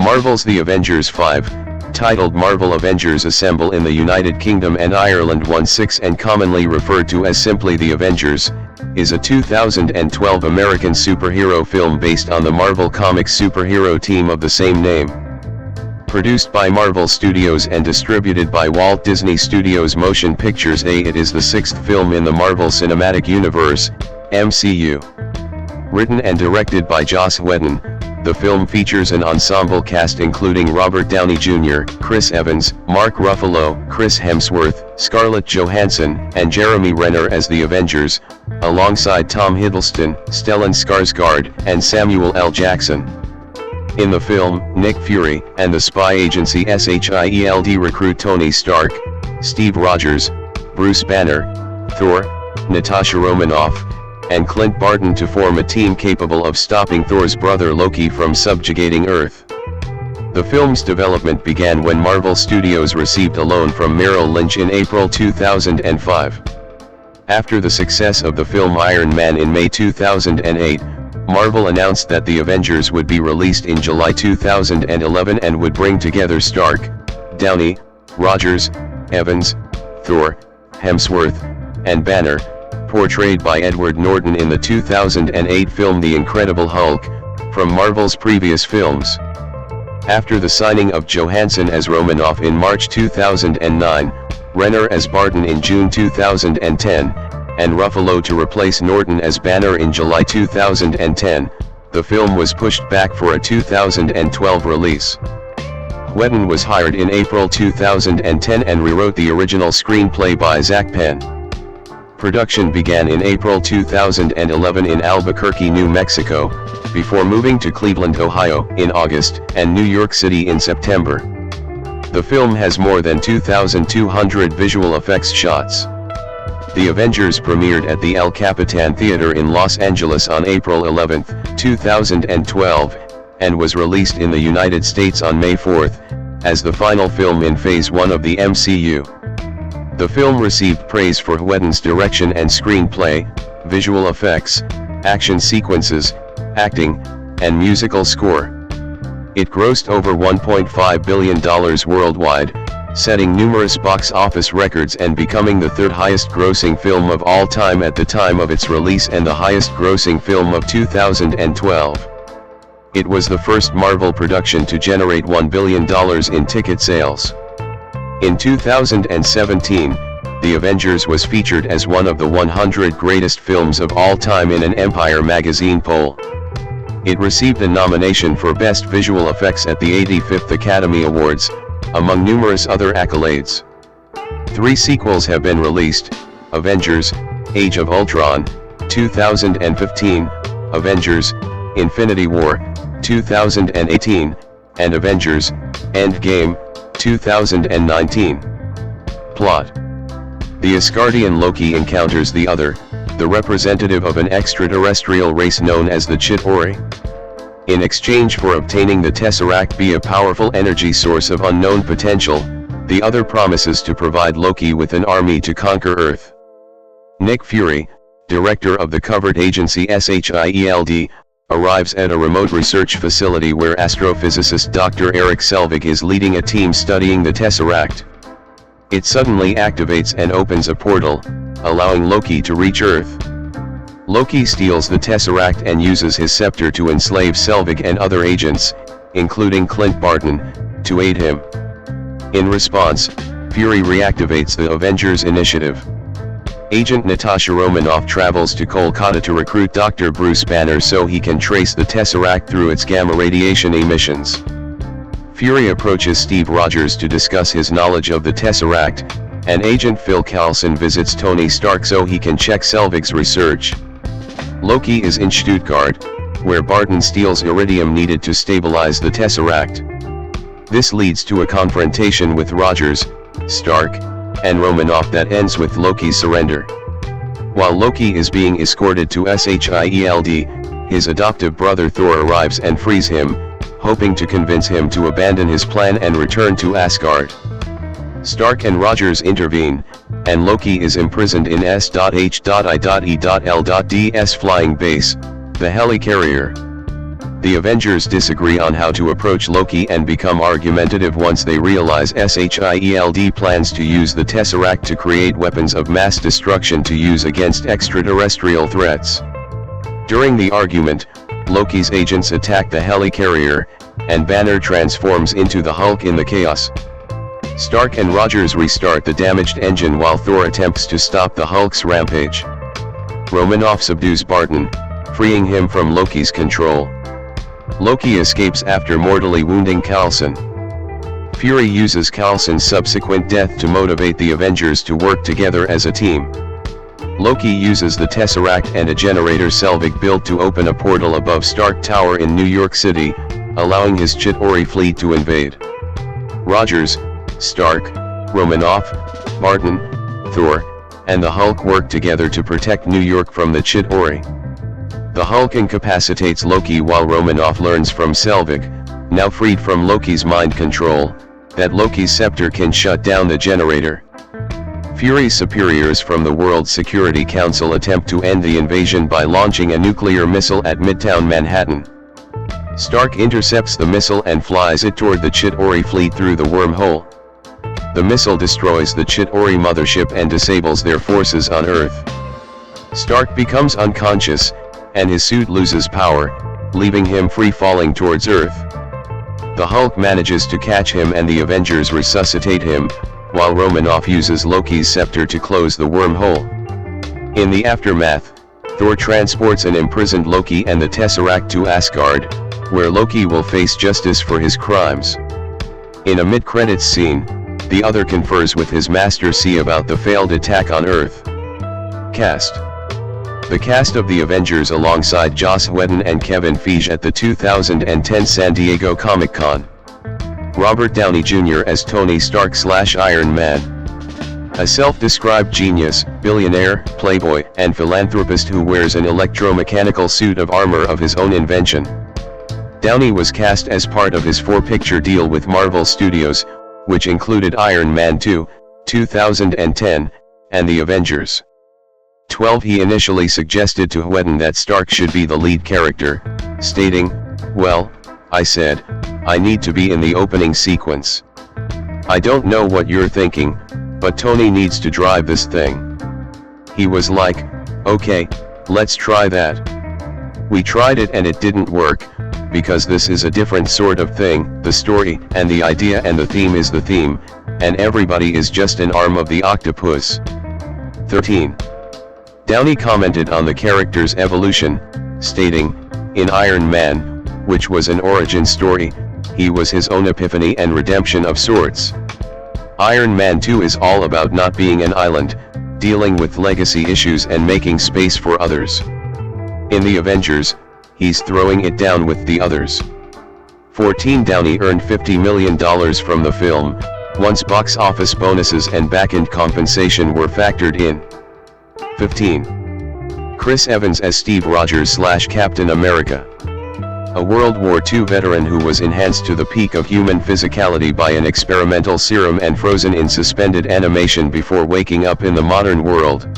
Marvel's The Avengers 5, titled Marvel Avengers Assemble in the United Kingdom and Ireland 1/6 and commonly referred to as simply The Avengers, is a 2012 American superhero film based on the Marvel Comics superhero team of the same name. Produced by Marvel Studios and distributed by Walt Disney Studios Motion Pictures. It is the sixth film in the Marvel Cinematic Universe, MCU. Written and directed by Joss Whedon, the film features an ensemble cast including Robert Downey Jr., Chris Evans, Mark Ruffalo, Chris Hemsworth, Scarlett Johansson, and Jeremy Renner as the Avengers, alongside Tom Hiddleston, Stellan Skarsgård, and Samuel L. Jackson. In the film, Nick Fury and the spy agency SHIELD recruit Tony Stark, Steve Rogers, Bruce Banner, Thor, Natasha Romanoff, and Clint Barton to form a team capable of stopping Thor's brother Loki from subjugating Earth. The film's development began when Marvel Studios received a loan from Merrill Lynch in April 2005. After the success of the film Iron Man in May 2008, Marvel announced that The Avengers would be released in July 2011 and would bring together Stark, Downey, Rogers, Evans, Thor, Hemsworth, and Banner, portrayed by Edward Norton in the 2008 film The Incredible Hulk, from Marvel's previous films. After the signing of Johansson as Romanoff in March 2009, Renner as Barton in June 2010, and Ruffalo to replace Norton as Banner in July 2010, the film was pushed back for a 2012 release. Whedon was hired in April 2010 and rewrote the original screenplay by Zach Penn. Production began in April 2011 in Albuquerque, New Mexico, before moving to Cleveland, Ohio, in August, and New York City in September. The film has more than 2,200 visual effects shots. The Avengers premiered at the El Capitan Theater in Los Angeles on April 11, 2012, and was released in the United States on May 4, as the final film in Phase 1 of the MCU. The film received praise for Whedon's direction and screenplay, visual effects, action sequences, acting, and musical score. It grossed over $1.5 billion worldwide, setting numerous box office records and becoming the third highest grossing film of all time at the time of its release and the highest grossing film of 2012. It was the first Marvel production to generate $1 billion in ticket sales. In 2017, The Avengers was featured as one of the 100 greatest films of all time in an Empire magazine poll. It received a nomination for Best Visual Effects at the 85th Academy Awards, among numerous other accolades. 3 sequels have been released: Avengers, Age of Ultron, 2015, Avengers, Infinity War, 2018, and Avengers, Endgame, 2019. Plot: the Asgardian Loki encounters the Other, the representative of an extraterrestrial race known as the Chitauri. In exchange for obtaining the Tesseract be a powerful energy source of unknown potential, the Other promises to provide Loki with an army to conquer Earth. Nick Fury, director of the covert agency SHIELD, arrives at a remote research facility where astrophysicist Dr. Eric Selvig is leading a team studying the Tesseract. It suddenly activates and opens a portal, allowing Loki to reach Earth. Loki steals the Tesseract and uses his scepter to enslave Selvig and other agents, including Clint Barton, to aid him. In response, Fury reactivates the Avengers Initiative. Agent Natasha Romanoff travels to Kolkata to recruit Dr. Bruce Banner so he can trace the Tesseract through its gamma radiation emissions. Fury approaches Steve Rogers to discuss his knowledge of the Tesseract, and Agent Phil Coulson visits Tony Stark so he can check Selvig's research. Loki is in Stuttgart, where Barton steals iridium needed to stabilize the Tesseract. This leads to a confrontation with Rogers, Stark, and Romanoff that ends with Loki's surrender. While Loki is being escorted to SHIELD, his adoptive brother Thor arrives and frees him, hoping to convince him to abandon his plan and return to Asgard. Stark and Rogers intervene, and Loki is imprisoned in S.H.I.E.L.D.'s flying base, the helicarrier. The Avengers disagree on how to approach Loki and become argumentative once they realize SHIELD plans to use the Tesseract to create weapons of mass destruction to use against extraterrestrial threats. During the argument, Loki's agents attack the helicarrier, and Banner transforms into the Hulk in the chaos. Stark and Rogers restart the damaged engine while Thor attempts to stop the Hulk's rampage. Romanoff subdues Barton, freeing him from Loki's control. Loki escapes after mortally wounding Coulson. Fury uses Coulson's subsequent death to motivate the Avengers to work together as a team. Loki uses the Tesseract and a generator Selvig built to open a portal above Stark Tower in New York City, allowing his Chitauri fleet to invade. Rogers, Stark, Romanoff, Barton, Thor, and the Hulk work together to protect New York from the Chitauri. The Hulk incapacitates Loki while Romanoff learns from Selvig, now freed from Loki's mind control, that Loki's scepter can shut down the generator. Fury's superiors from the World Security Council attempt to end the invasion by launching a nuclear missile at Midtown Manhattan. Stark intercepts the missile and flies it toward the Chitauri fleet through the wormhole. The missile destroys the Chitauri mothership and disables their forces on Earth. Stark becomes unconscious, and his suit loses power, leaving him free falling towards Earth. The Hulk manages to catch him and the Avengers resuscitate him, while Romanoff uses Loki's scepter to close the wormhole. In the aftermath, Thor transports an imprisoned Loki and the Tesseract to Asgard, where Loki will face justice for his crimes. In a mid-credits scene, the other confers with his master C about the failed attack on Earth. Cast. The cast of the Avengers alongside Joss Whedon and Kevin Feige at the 2010 San Diego Comic-Con. Robert Downey Jr. as Tony Stark/Iron Man. A self-described genius, billionaire, playboy, and philanthropist who wears an electromechanical suit of armor of his own invention. Downey was cast as part of his 4-picture deal with Marvel Studios, which included Iron Man 2, 2010, and The Avengers. 12. He initially suggested to Whedon that Stark should be the lead character, stating, "Well, I said, I need to be in the opening sequence. I don't know what you're thinking, but Tony needs to drive this thing." He was like, "Okay, let's try that." We tried it and it didn't work, because this is a different sort of thing, the story and the idea and the theme is the theme, and everybody is just an arm of the octopus. 13. Downey commented on the character's evolution, stating, "In Iron Man, which was an origin story, he was his own epiphany and redemption of sorts. Iron Man 2 is all about not being an island, dealing with legacy issues and making space for others. In the Avengers, he's throwing it down with the others." 14. Downey earned $50 million from the film, once box office bonuses and back-end compensation were factored in. 15. Chris Evans as Steve Rogers/Captain America. A World War II veteran who was enhanced to the peak of human physicality by an experimental serum and frozen in suspended animation before waking up in the modern world.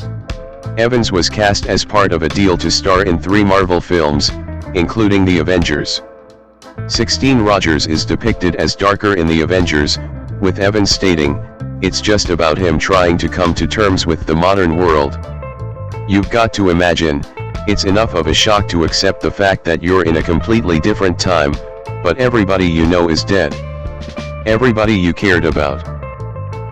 Evans was cast as part of a deal to star in 3 Marvel films, including The Avengers. 16. Rogers is depicted as darker in The Avengers, with Evans stating, "It's just about him trying to come to terms with the modern world. You've got to imagine, it's enough of a shock to accept the fact that you're in a completely different time, but everybody you know is dead. Everybody you cared about.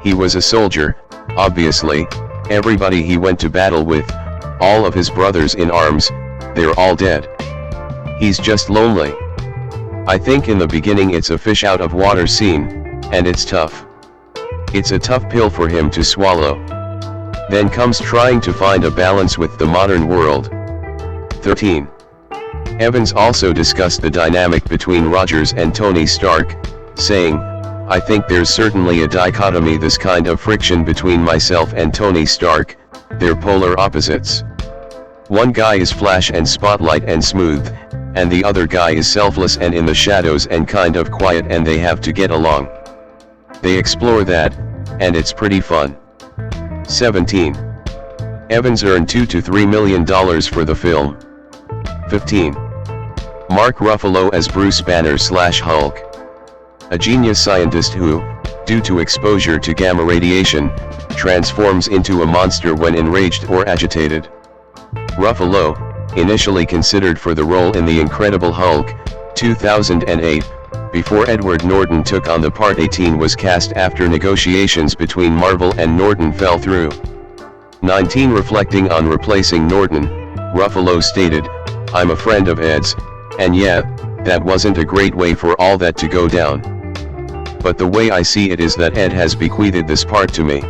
He was a soldier, obviously, everybody he went to battle with, all of his brothers in arms, they're all dead. He's just lonely. I think in the beginning it's a fish out of water scene, and it's tough. It's a tough pill for him to swallow. Then comes trying to find a balance with the modern world." 13. Evans also discussed the dynamic between Rogers and Tony Stark, saying, "I think there's certainly a dichotomy, this kind of friction between myself and Tony Stark, they're polar opposites. One guy is flash and spotlight and smooth, and the other guy is selfless and in the shadows and kind of quiet, and they have to get along. They explore that, and it's pretty fun." 17. Evans earned $2 to $3 million for the film. 15. Mark Ruffalo as Bruce Banner/Hulk. A genius scientist who, due to exposure to gamma radiation, transforms into a monster when enraged or agitated. Ruffalo, initially considered for the role in The Incredible Hulk, 2008, before Edward Norton took on the part. 18 was cast after negotiations between Marvel and Norton fell through. 19 Reflecting on replacing Norton, Ruffalo stated, "I'm a friend of Ed's, and yeah, that wasn't a great way for all that to go down. But the way I see it is that Ed has bequeathed this part to me.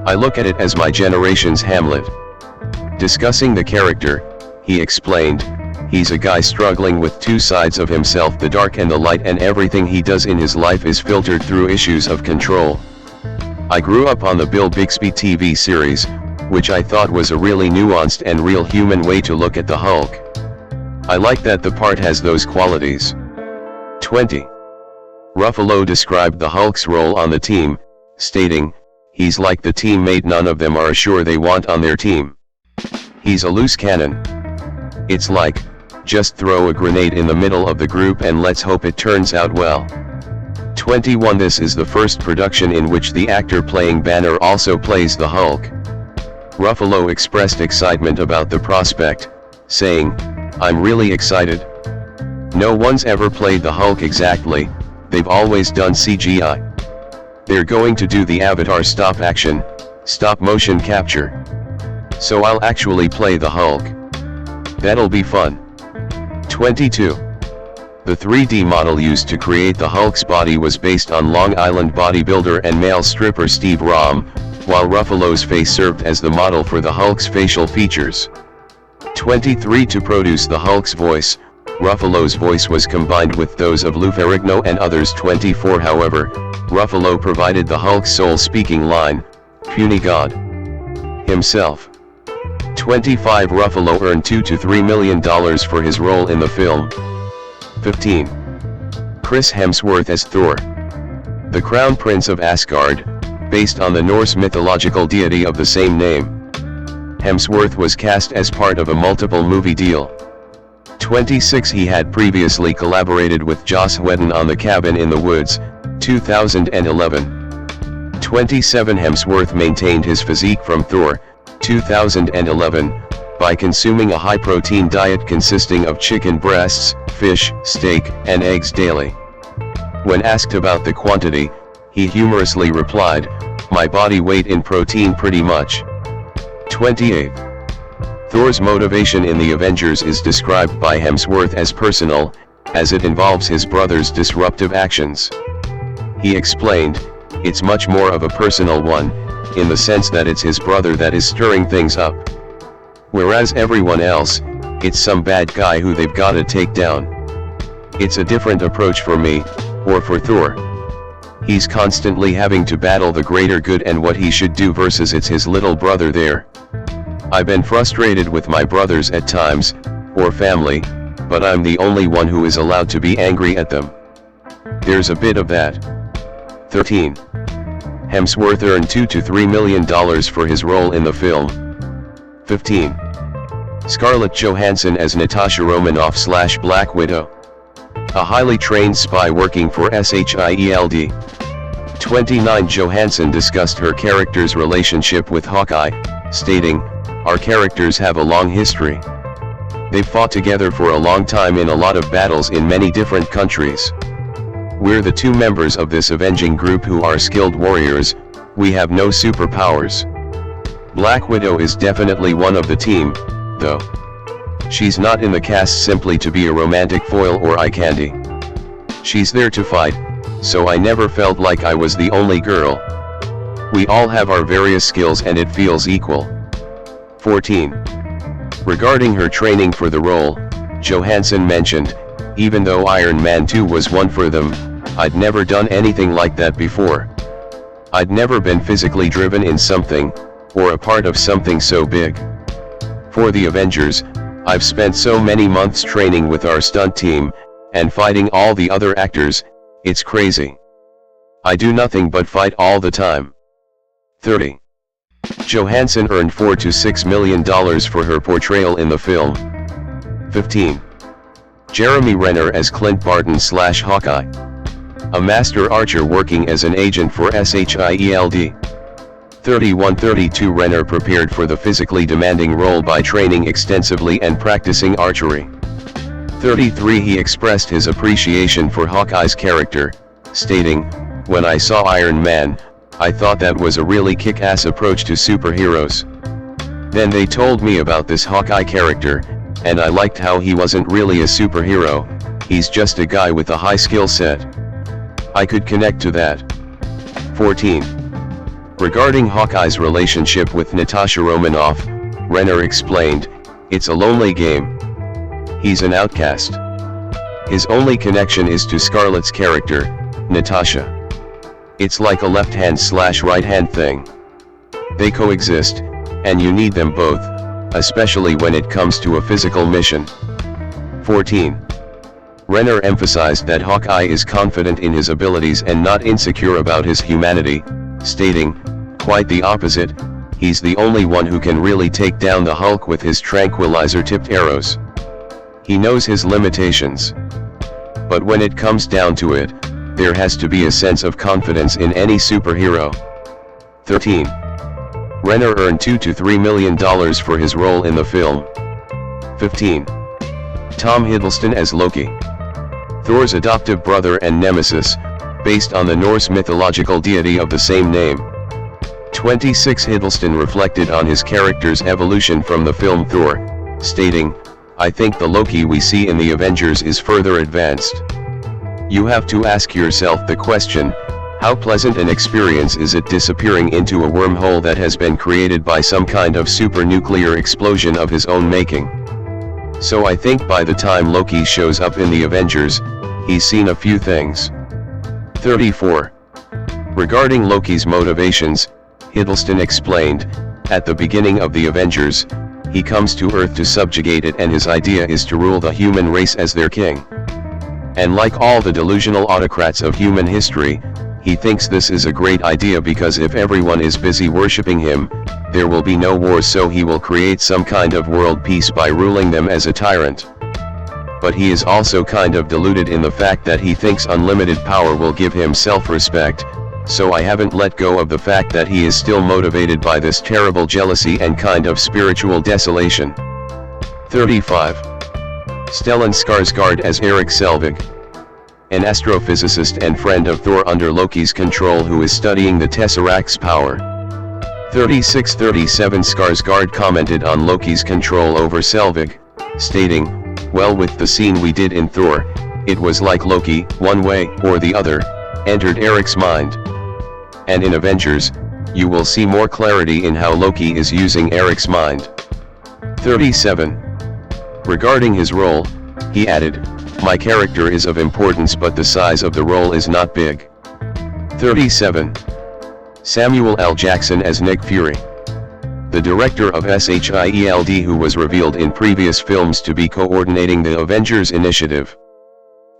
I look at it as my generation's Hamlet." Discussing the character, he explained, "He's a guy struggling with two sides of himself, the dark and the light, and everything he does in his life is filtered through issues of control. I grew up on the Bill Bixby TV series, which I thought was a really nuanced and real human way to look at the Hulk. I like that the part has those qualities." 20. Ruffalo described the Hulk's role on the team, stating, "He's like the teammate none of them are sure they want on their team. He's a loose cannon. It's like, just throw a grenade in the middle of the group and let's hope it turns out well." 21. This is the first production in which the actor playing Banner also plays the Hulk. Ruffalo expressed excitement about the prospect, saying, "I'm really excited. No one's ever played the Hulk exactly, they've always done CGI. They're going to do the Avatar stop motion capture. So I'll actually play the Hulk. That'll be fun." 22. The 3D model used to create the Hulk's body was based on Long Island bodybuilder and male stripper Steve Rahm, while Ruffalo's face served as the model for the Hulk's facial features. 23. To produce the Hulk's voice, Ruffalo's voice was combined with those of Lou Ferrigno and others. 24. However, Ruffalo provided the Hulk's soul-speaking line, "Puny God," himself. 25. Ruffalo earned $2 to $3 million for his role in the film. 15. Chris Hemsworth as Thor. The Crown Prince of Asgard, based on the Norse mythological deity of the same name. Hemsworth was cast as part of a multiple movie deal. 26. He had previously collaborated with Joss Whedon on The Cabin in the Woods, 2011. 27. Hemsworth maintained his physique from Thor, 2011, by consuming a high-protein diet consisting of chicken breasts, fish, steak, and eggs daily. When asked about the quantity, he humorously replied, "My body weight in protein pretty much." 28. Thor's motivation in the Avengers is described by Hemsworth as personal, as it involves his brother's disruptive actions. He explained, "It's much more of a personal one, in the sense that it's his brother that is stirring things up. Whereas everyone else, it's some bad guy who they've gotta take down. It's a different approach for me, or for Thor. He's constantly having to battle the greater good and what he should do versus it's his little brother there. I've been frustrated with my brothers at times, or family, but I'm the only one who is allowed to be angry at them. There's a bit of that." 13. Hemsworth earned $2 to $3 million for his role in the film. 15. Scarlett Johansson as Natasha Romanoff/Black Widow. A highly trained spy working for SHIELD. 29. Johansson discussed her character's relationship with Hawkeye, stating, "Our characters have a long history. They've fought together for a long time in a lot of battles in many different countries. We're the two members of this avenging group who are skilled warriors, we have no superpowers. Black Widow is definitely one of the team, though. She's not in the cast simply to be a romantic foil or eye candy. She's there to fight, so I never felt like I was the only girl. We all have our various skills and it feels equal." 14. Regarding her training for the role, Johansson mentioned, "Even though Iron Man 2 was one for them, I'd never done anything like that before. I'd never been physically driven in something, or a part of something so big. For the Avengers, I've spent so many months training with our stunt team, and fighting all the other actors, it's crazy. I do nothing but fight all the time." 30. Johansson earned $4 to $6 million for her portrayal in the film. 15. Jeremy Renner as Clint Barton / Hawkeye. A master archer working as an agent for SHIELD. 31-32 Renner prepared for the physically demanding role by training extensively and practicing archery. 33 He expressed his appreciation for Hawkeye's character, stating, "When I saw Iron Man, I thought that was a really kick-ass approach to superheroes. Then they told me about this Hawkeye character, and I liked how he wasn't really a superhero, he's just a guy with a high skill set. I could connect to that." 14. Regarding Hawkeye's relationship with Natasha Romanoff, Renner explained, "It's a lonely game. He's an outcast. His only connection is to Scarlett's character, Natasha. It's like a left-hand / right-hand thing. They coexist, and you need them both, especially when it comes to a physical mission." 14. Renner emphasized that Hawkeye is confident in his abilities and not insecure about his humanity, stating, "Quite the opposite, he's the only one who can really take down the Hulk with his tranquilizer-tipped arrows. He knows his limitations. But when it comes down to it, there has to be a sense of confidence in any superhero." 13. Renner earned $2 to $3 million for his role in the film. 15. Tom Hiddleston as Loki. Thor's adoptive brother and nemesis, based on the Norse mythological deity of the same name. 26 Hiddleston reflected on his character's evolution from the film Thor, stating, "I think the Loki we see in the Avengers is further advanced. You have to ask yourself the question, how pleasant an experience is it disappearing into a wormhole that has been created by some kind of super nuclear explosion of his own making? So I think by the time Loki shows up in the Avengers, he's seen a few things." 34. Regarding Loki's motivations, Hiddleston explained, "At the beginning of the Avengers, he comes to Earth to subjugate it, and his idea is to rule the human race as their king. And like all the delusional autocrats of human history, he thinks this is a great idea because if everyone is busy worshipping him, there will be no wars, so he will create some kind of world peace by ruling them as a tyrant. But he is also kind of deluded in the fact that he thinks unlimited power will give him self-respect, so I haven't let go of the fact that he is still motivated by this terrible jealousy and kind of spiritual desolation." 35. Stellan Skarsgård as Erik Selvig. An astrophysicist and friend of Thor under Loki's control who is studying the Tesseract's power. 36-37 Skarsgård commented on Loki's control over Selvig, stating, "Well, with the scene we did in Thor, it was like Loki, one way or the other, entered Erik's mind. And in Avengers, you will see more clarity in how Loki is using Erik's mind." 37. Regarding his role, he added, "My character is of importance but the size of the role is not big." 37. Samuel L. Jackson as Nick Fury. The director of SHIELD, who was revealed in previous films to be coordinating the Avengers initiative.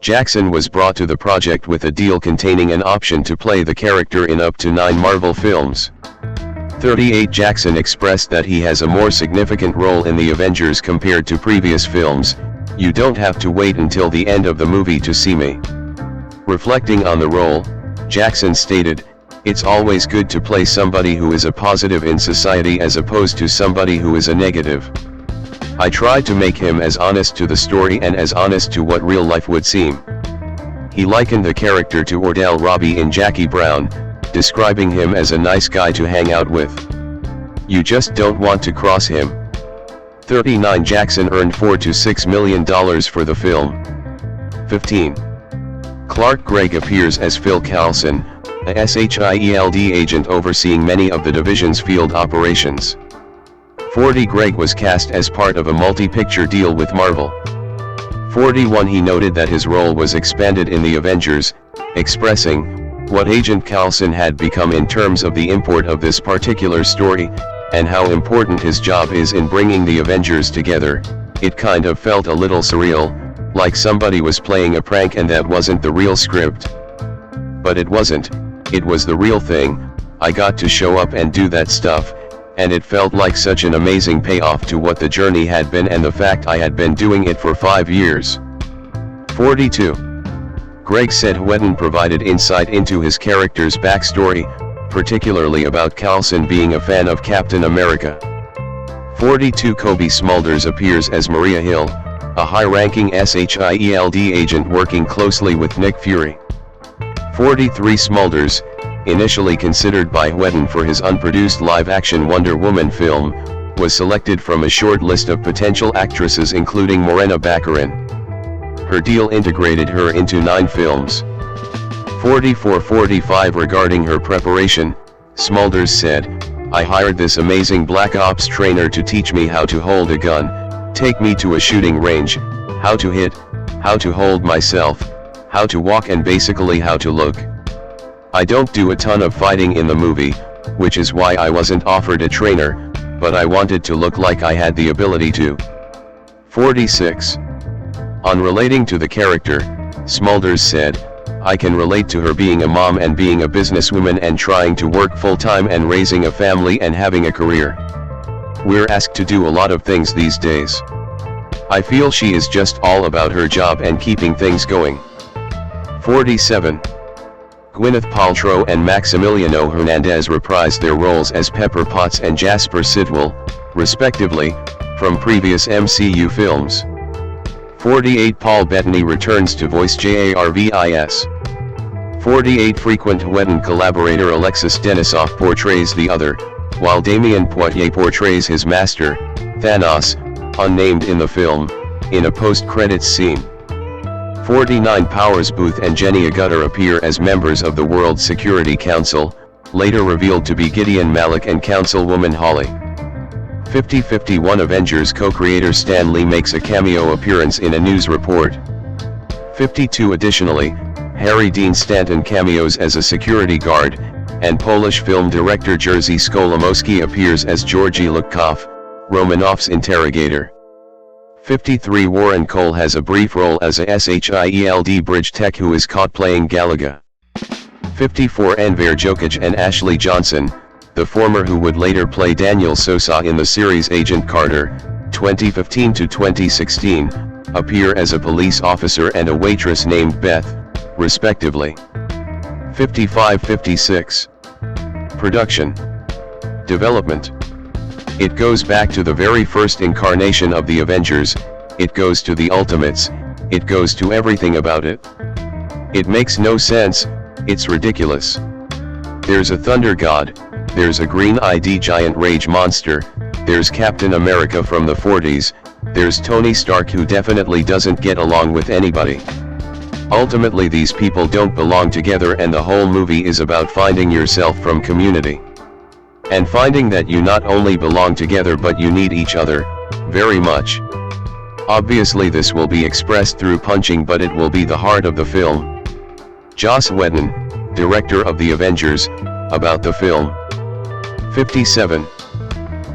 Jackson was brought to the project with a deal containing an option to play the character in up to 9 Marvel films. 38 Jackson expressed that he has a more significant role in the Avengers compared to previous films. "You don't have to wait until the end of the movie to see me." Reflecting on the role, Jackson stated, "It's always good to play somebody who is a positive in society as opposed to somebody who is a negative. I tried to make him as honest to the story and as honest to what real life would seem." He likened the character to Ordell Robbie in Jackie Brown, describing him as a nice guy to hang out with. "You just don't want to cross him." 39 Jackson earned $4 to $6 million for the film. 15. Clark Gregg appears as Phil Coulson, a SHIELD agent overseeing many of the division's field operations. 40 Gregg was cast as part of a multi-picture deal with Marvel. 41 He noted that his role was expanded in the Avengers, expressing what Agent Coulson had become in terms of the import of this particular story, and how important his job is in bringing the Avengers together. It kind of felt a little surreal, like somebody was playing a prank and that wasn't the real script. But it wasn't, it was the real thing. I got to show up and do that stuff, and it felt like such an amazing payoff to what the journey had been and the fact I had been doing it for 5 years. 42. Greg said Whedon provided insight into his character's backstory, particularly about Coulson being a fan of Captain America. 42. Kobe Smulders appears as Maria Hill, a high-ranking SHIELD agent working closely with Nick Fury. 43. Smulders, initially considered by Whedon for his unproduced live-action Wonder Woman film, was selected from a short list of potential actresses including Morena Baccarin. Her deal integrated her into 9 films. 44-45. Regarding her preparation, Smulders said, "I hired this amazing Black Ops trainer to teach me how to hold a gun, take me to a shooting range, how to hit, how to hold myself, how to walk and basically how to look. I don't do a ton of fighting in the movie, which is why I wasn't offered a trainer, but I wanted to look like I had the ability to." 46. On relating to the character, Smulders said, "I can relate to her being a mom and being a businesswoman and trying to work full-time and raising a family and having a career. We're asked to do a lot of things these days. I feel she is just all about her job and keeping things going." 47. Gwyneth Paltrow and Maximiliano Hernandez reprised their roles as Pepper Potts and Jasper Sidwell, respectively, from previous MCU films. 48. Paul Bettany returns to voice Jarvis. 48. Frequent Whedon collaborator Alexis Denisof portrays the other, while Damien Poitier portrays his master, Thanos, unnamed in the film, in a post-credits scene. 49. Powers Booth and Jenny Agutter appear as members of the World Security Council, later revealed to be Gideon Malik and Councilwoman Holly. 50-51. Avengers co-creator Stan Lee makes a cameo appearance in a news report. 52. Additionally, Harry Dean Stanton cameos as a security guard, and Polish film director Jerzy Skolimowski appears as Georgi Lukov, Romanov's interrogator. 53. Warren Cole has a brief role as a SHIELD bridge tech who is caught playing Galaga. 54. Enver Jokic and Ashley Johnson, the former who would later play Daniel Sosa in the series Agent Carter, 2015 to 2016, appear as a police officer and a waitress named Beth, respectively. 55-56. Production. Development. It goes back to the very first incarnation of the Avengers, it goes to the Ultimates, it goes to everything about it. It makes no sense, it's ridiculous. There's a Thunder God, there's a green ID giant rage monster, there's Captain America from the 40s, there's Tony Stark who definitely doesn't get along with anybody. Ultimately these people don't belong together and the whole movie is about finding yourself from community. And finding that you not only belong together but you need each other, very much. Obviously this will be expressed through punching but it will be the heart of the film. Joss Whedon, director of The Avengers, about the film. 57.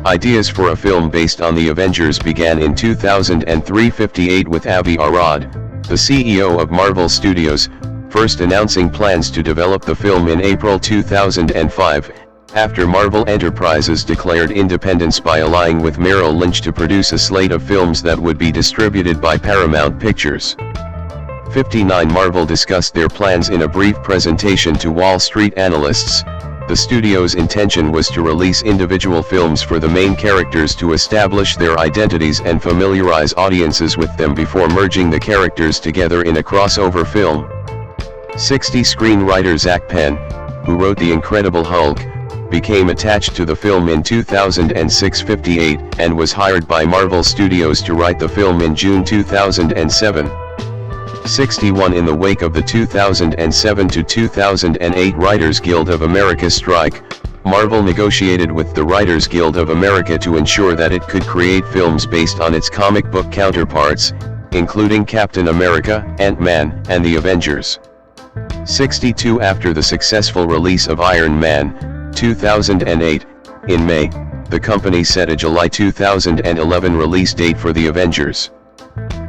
Ideas for a film based on The Avengers began in 2003. 58. With Avi Arad, the CEO of Marvel Studios, first announcing plans to develop the film in April 2005, after Marvel Enterprises declared independence by allying with Merrill Lynch to produce a slate of films that would be distributed by Paramount Pictures. 59. Marvel discussed their plans in a brief presentation to Wall Street analysts. The studio's intention was to release individual films for the main characters to establish their identities and familiarize audiences with them before merging the characters together in a crossover film. 60. Screenwriter Zach Penn, who wrote The Incredible Hulk, became attached to the film in 2006. 58, and was hired by Marvel Studios to write the film in June 2007. 61. In the wake of the 2007 to 2008 Writers Guild of America strike, Marvel negotiated with the Writers Guild of America to ensure that it could create films based on its comic book counterparts, including Captain America, Ant-Man, and the Avengers. 62. After the successful release of Iron Man, 2008, in May, the company set a July 2011 release date for the Avengers.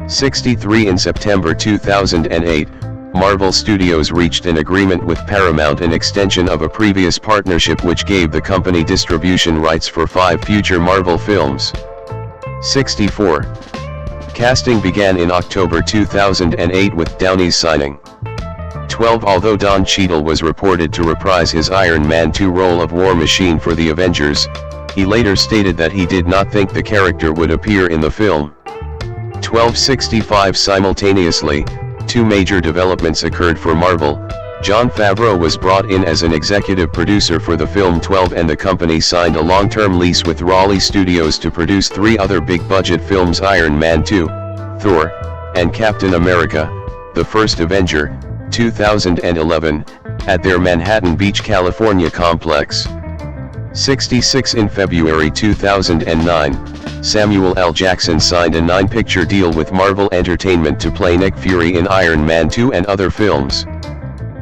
63. In September 2008, Marvel Studios reached an agreement with Paramount, an extension of a previous partnership which gave the company distribution rights for 5 future Marvel films. 64. Casting began in October 2008 with Downey's signing. 12. Although Don Cheadle was reported to reprise his Iron Man 2 role of War Machine for the Avengers, he later stated that he did not think the character would appear in the film. 1265. Simultaneously, two major developments occurred for Marvel. Jon Favreau was brought in as an executive producer for the film 12, and the company signed a long-term lease with Raleigh Studios to produce three other big-budget films: Iron Man 2, Thor, and Captain America, the First Avenger, 2011, at their Manhattan Beach, California complex. 66. In February 2009, Samuel L. Jackson signed a 9-picture deal with Marvel Entertainment to play Nick Fury in Iron Man 2 and other films.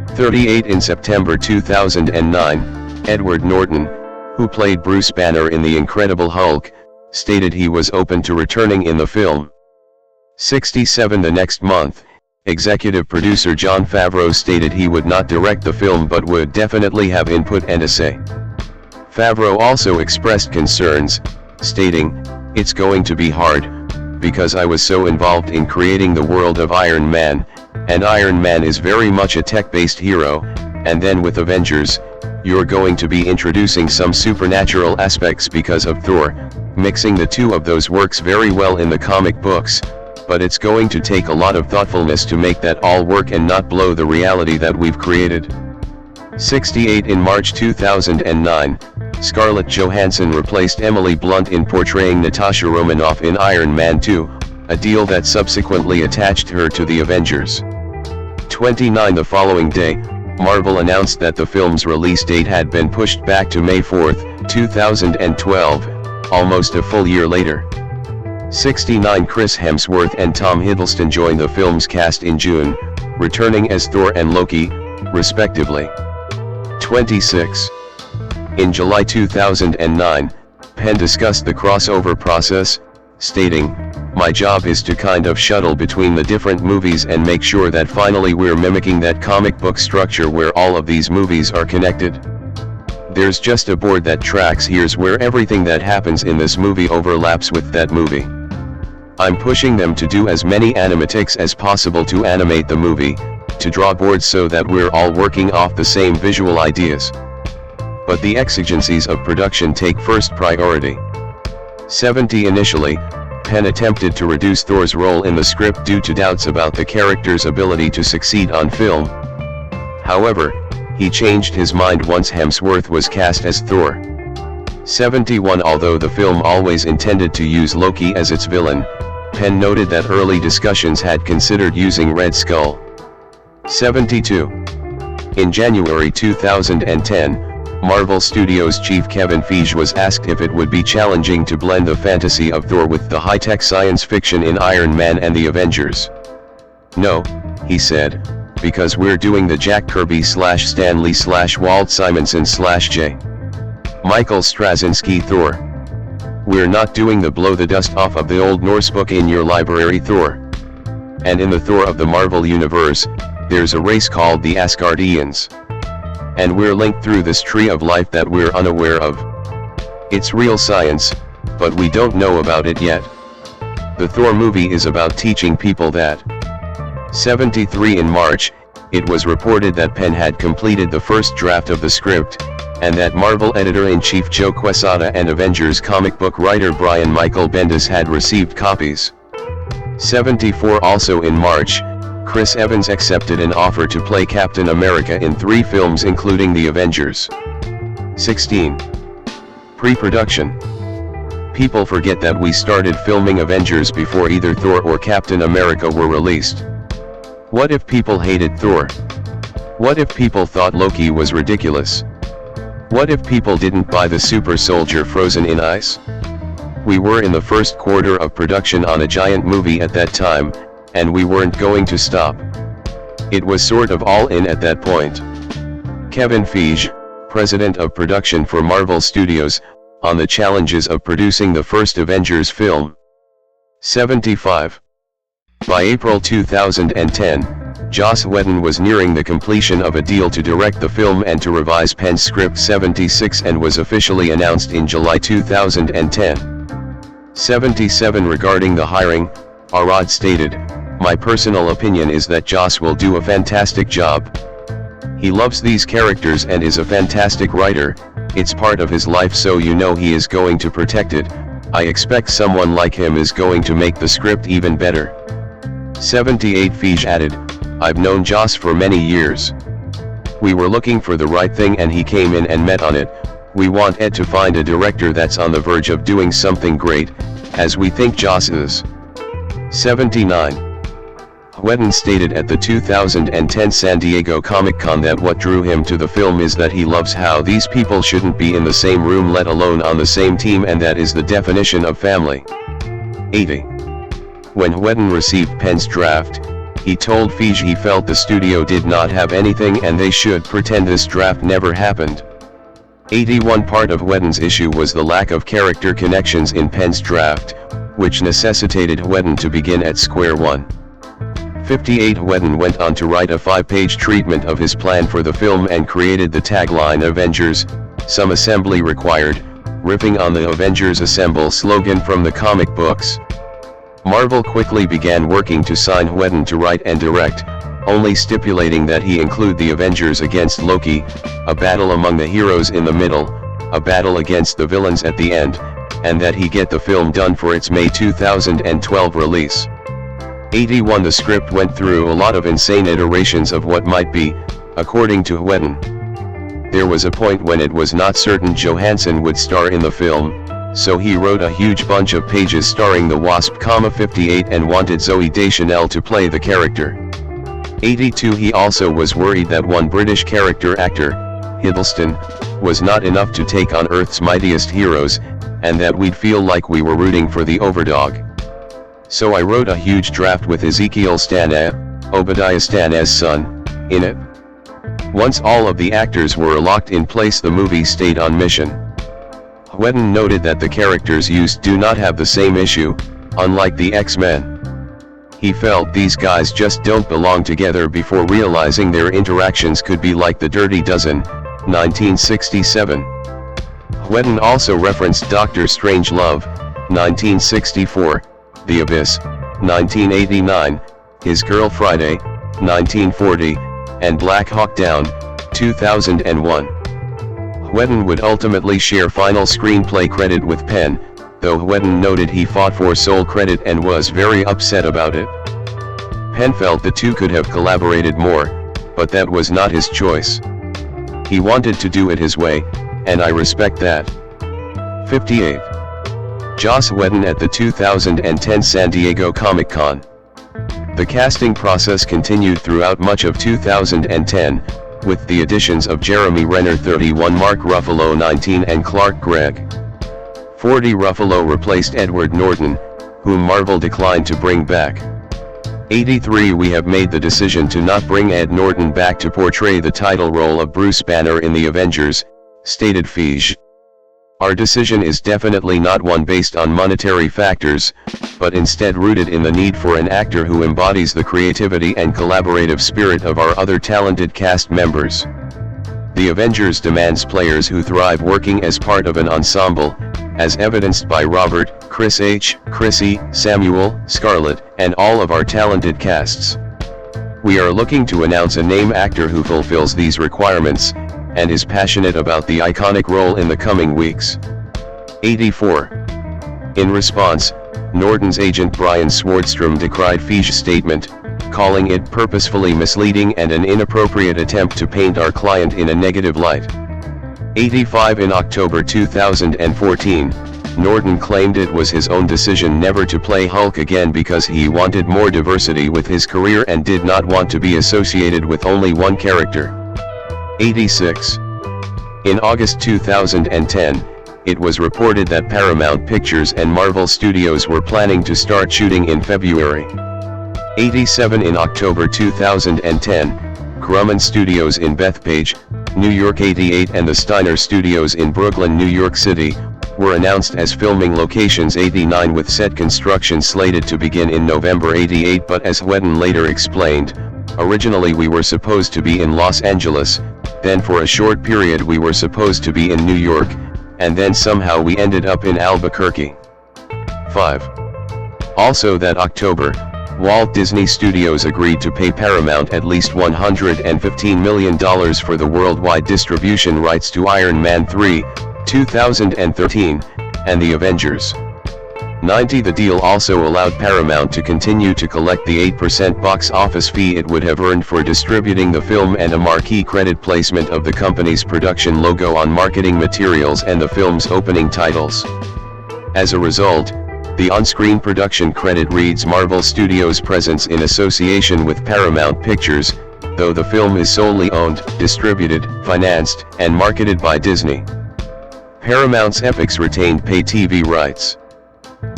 38. In September 2009, Edward Norton, who played Bruce Banner in The Incredible Hulk, stated he was open to returning in the film. 67. The next month, executive producer Jon Favreau stated he would not direct the film but would definitely have input and a say. Favreau also expressed concerns, stating, "It's going to be hard, because I was so involved in creating the world of Iron Man, and Iron Man is very much a tech-based hero, and then with Avengers, you're going to be introducing some supernatural aspects because of Thor. Mixing the two of those works very well in the comic books, but it's going to take a lot of thoughtfulness to make that all work and not blow the reality that we've created." 68. In March 2009, Scarlett Johansson replaced Emily Blunt in portraying Natasha Romanoff in Iron Man 2, a deal that subsequently attached her to the Avengers. 29. The following day, Marvel announced that the film's release date had been pushed back to May 4, 2012, almost a full year later. 69. Chris Hemsworth and Tom Hiddleston joined the film's cast in June, returning as Thor and Loki, respectively. 26. In July 2009, Penn discussed the crossover process, stating, "My job is to kind of shuttle between the different movies and make sure that finally we're mimicking that comic book structure where all of these movies are connected. There's just a board that tracks here's where everything that happens in this movie overlaps with that movie. I'm pushing them to do as many animatics as possible to animate the movie, to draw boards so that we're all working off the same visual ideas. But the exigencies of production take first priority." 70. Initially, Penn attempted to reduce Thor's role in the script due to doubts about the character's ability to succeed on film. However, he changed his mind once Hemsworth was cast as Thor. 71. Although the film always intended to use Loki as its villain, Penn noted that early discussions had considered using Red Skull. 72. In January 2010, Marvel Studios chief Kevin Feige was asked if it would be challenging to blend the fantasy of Thor with the high-tech science fiction in Iron Man and the Avengers. "No," he said, "because we're doing the Jack Kirby/Stan Lee/Walt Simonson/J. Michael Straczynski Thor. We're not doing the blow the dust off of the old Norse book in your library Thor. And in the Thor of the Marvel Universe, there's a race called the Asgardians. And we're linked through this tree of life that we're unaware of. It's real science, but we don't know about it yet. The Thor movie is about teaching people that." 73. In March, it was reported that Penn had completed the first draft of the script, and that Marvel editor-in-chief Joe Quesada and Avengers comic book writer Brian Michael Bendis had received copies. 74. Also in March, Chris Evans accepted an offer to play Captain America in 3 films including The Avengers. 16. Pre-production. People forget that we started filming Avengers before either Thor or Captain America were released. What if people hated Thor? What if people thought Loki was ridiculous? What if people didn't buy the super soldier frozen in ice? We were in the first quarter of production on a giant movie at that time, and we weren't going to stop. It was sort of all in at that point. Kevin Feige, president of production for Marvel Studios, on the challenges of producing the first Avengers film. 75. By April 2010, Joss Whedon was nearing the completion of a deal to direct the film and to revise Penn's script. 76. And was officially announced in July 2010. 77. Regarding the hiring, Arad stated, "My personal opinion is that Joss will do a fantastic job. He loves these characters and is a fantastic writer, it's part of his life, so you know he is going to protect it. I expect someone like him is going to make the script even better." 78 Feige added, "I've known Joss for many years. We were looking for the right thing and he came in and met on it. We want Ed to find a director that's on the verge of doing something great, as we think Joss is." 79. Whedon stated at the 2010 San Diego Comic-Con that what drew him to the film is that he loves how these people shouldn't be in the same room, let alone on the same team, and that is the definition of family. 80. When Whedon received Penn's draft, he told Feige he felt the studio did not have anything and they should pretend this draft never happened. 81. Part of Whedon's issue was the lack of character connections in Penn's draft, which necessitated Whedon to begin at square one. 58. Whedon went on to write a 5-page treatment of his plan for the film and created the tagline "Avengers, some assembly required," riffing on the Avengers Assemble slogan from the comic books. Marvel quickly began working to sign Whedon to write and direct, only stipulating that he include the Avengers against Loki, a battle among the heroes in the middle, a battle against the villains at the end, and that he get the film done for its May 2012 release. 81. The script went through a lot of insane iterations of what might be, according to Whedon. There was a point when it was not certain Johansson would star in the film, so he wrote a huge bunch of pages starring the Wasp, 58, and wanted Zooey Deschanel to play the character. 82. He also was worried that one British character actor, Hiddleston, was not enough to take on Earth's mightiest heroes, and that we'd feel like we were rooting for the overdog. So I wrote a huge draft with Ezekiel Stana, Obadiah Stana's son, in it. Once all of the actors were locked in place, the movie stayed on mission. Whedon noted that the characters used do not have the same issue, unlike the X-Men. He felt these guys just don't belong together before realizing their interactions could be like the Dirty Dozen, 1967. Whedon also referenced Doctor Strangelove, 1964, The Abyss, 1989, His Girl Friday, 1940, and Black Hawk Down, 2001. Whedon would ultimately share final screenplay credit with Penn, though Whedon noted he fought for sole credit and was very upset about it. Penn felt the two could have collaborated more, but that was not his choice. He wanted to do it his way, and I respect that. 58. Joss Whedon at the 2010 San Diego Comic-Con. The casting process continued throughout much of 2010, with the additions of Jeremy Renner 31, Mark Ruffalo 19, and Clark Gregg 40. Ruffalo replaced Edward Norton, whom Marvel declined to bring back. 83. We have made the decision to not bring Ed Norton back to portray the title role of Bruce Banner in the Avengers, stated Feige. Our decision is definitely not one based on monetary factors, but instead rooted in the need for an actor who embodies the creativity and collaborative spirit of our other talented cast members. The Avengers demands players who thrive working as part of an ensemble, as evidenced by Robert, Chris H., Chrissy, Samuel, Scarlett, and all of our talented casts. We are looking to announce a name actor who fulfills these requirements, and is passionate about the iconic role in the coming weeks. 84. In response, Norton's agent Brian Swardstrom decried Feige's statement, calling it purposefully misleading and an inappropriate attempt to paint our client in a negative light. 85. In October 2014, Norton claimed it was his own decision never to play Hulk again because he wanted more diversity with his career and did not want to be associated with only one character. 86. In August 2010, it was reported that Paramount Pictures and Marvel Studios were planning to start shooting in February. 87. In October 2010, Grumman Studios in Bethpage, New York 88 and the Steiner Studios in Brooklyn, New York City, were announced as filming locations. 89. With set construction slated to begin in November 88, but as Whedon later explained, originally we were supposed to be in Los Angeles, then for a short period we were supposed to be in New York, and then somehow we ended up in Albuquerque. 5. Also that October, Walt Disney Studios agreed to pay Paramount at least $115 million for the worldwide distribution rights to Iron Man 3, 2013, and the Avengers. 90. The deal also allowed Paramount to continue to collect the 8% box office fee it would have earned for distributing the film and a marquee credit placement of the company's production logo on marketing materials and the film's opening titles. As a result, the on-screen production credit reads Marvel Studios' presence in association with Paramount Pictures, though the film is solely owned, distributed, financed, and marketed by Disney. Paramount's Epix retained pay TV rights.